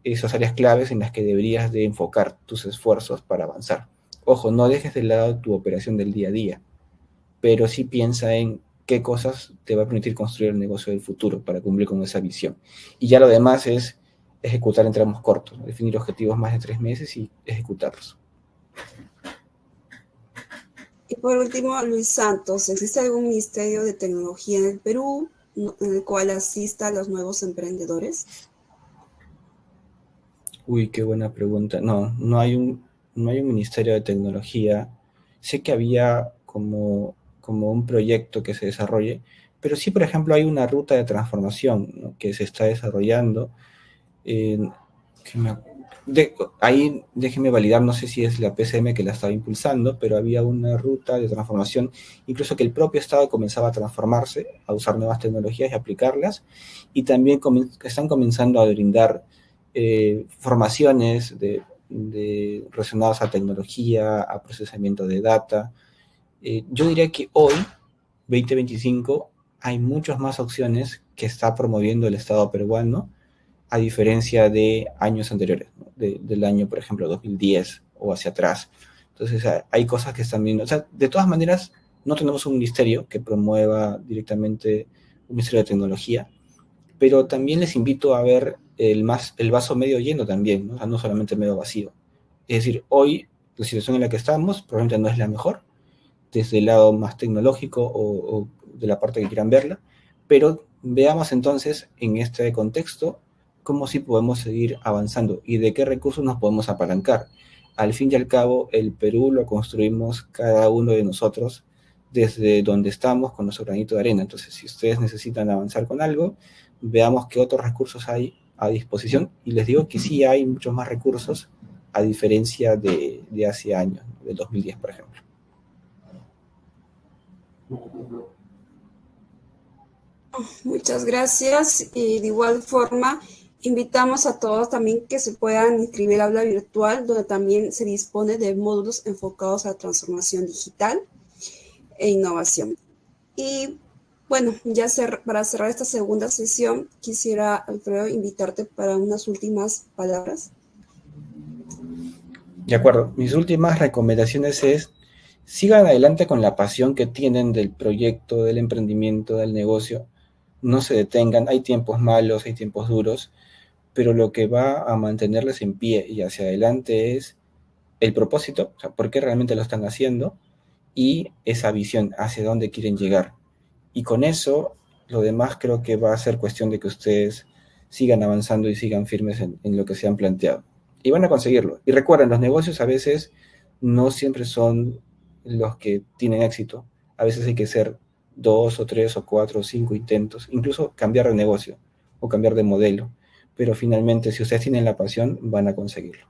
esas áreas claves en las que deberías de enfocar tus esfuerzos para avanzar. Ojo, no dejes de lado tu operación del día a día, pero sí piensa en qué cosas te va a permitir construir el negocio del futuro para cumplir con esa visión. Y ya lo demás es ejecutar en tramos cortos, ¿no? Definir objetivos más de 3 meses y ejecutarlos. Y por último, Luis Santos, ¿existe algún ministerio de tecnología en el Perú en el cual asista a los nuevos emprendedores? Uy, qué buena pregunta. No, no hay un ministerio de tecnología. Sé que había como un proyecto que se desarrolle, pero sí, por ejemplo, hay una ruta de transformación, ¿no? Que se está desarrollando. eh, que me- Ahí déjeme validar, no sé si es la PCM que la estaba impulsando, pero había una ruta de transformación, incluso que el propio Estado comenzaba a transformarse, a usar nuevas tecnologías y aplicarlas, y también están comenzando a brindar formaciones relacionadas a tecnología, a procesamiento de data. Yo diría que hoy, 2025, hay muchas más opciones que está promoviendo el Estado peruano, a diferencia de años anteriores, ¿no? Del año, por ejemplo, 2010 o hacia atrás. Entonces, hay cosas que están viendo. O sea, de todas maneras, no tenemos un ministerio que promueva directamente un ministerio de tecnología, pero también les invito a ver el vaso medio lleno también, ¿no? O sea, no solamente medio vacío. Es decir, hoy la situación en la que estamos probablemente no es la mejor, desde el lado más tecnológico o de la parte que quieran verla, pero veamos entonces en este contexto cómo sí podemos seguir avanzando y de qué recursos nos podemos apalancar. Al fin y al cabo, el Perú lo construimos cada uno de nosotros desde donde estamos con nuestro granito de arena. Entonces, si ustedes necesitan avanzar con algo, veamos qué otros recursos hay a disposición. Y les digo que sí hay muchos más recursos a diferencia de hace años, del 2010, por ejemplo. Muchas gracias. Y de igual forma, invitamos a todos también que se puedan inscribir al aula virtual, donde también se dispone de módulos enfocados a la transformación digital e innovación. Y bueno, ya para cerrar esta segunda sesión, quisiera, Alfredo, invitarte para unas últimas palabras. De acuerdo, mis últimas recomendaciones es: sigan adelante con la pasión que tienen del proyecto, del emprendimiento, del negocio. No se detengan, hay tiempos malos, hay tiempos duros, pero lo que va a mantenerles en pie y hacia adelante es el propósito, o sea, por qué realmente lo están haciendo, y esa visión hacia dónde quieren llegar. Y con eso, lo demás creo que va a ser cuestión de que ustedes sigan avanzando y sigan firmes en lo que se han planteado. Y van a conseguirlo. Y recuerden, los negocios a veces no siempre son los que tienen éxito. A veces hay que hacer 2 o 3 o 4 o 5 intentos, incluso cambiar de negocio o cambiar de modelo. Pero finalmente, si ustedes tienen la pasión, van a conseguirlo.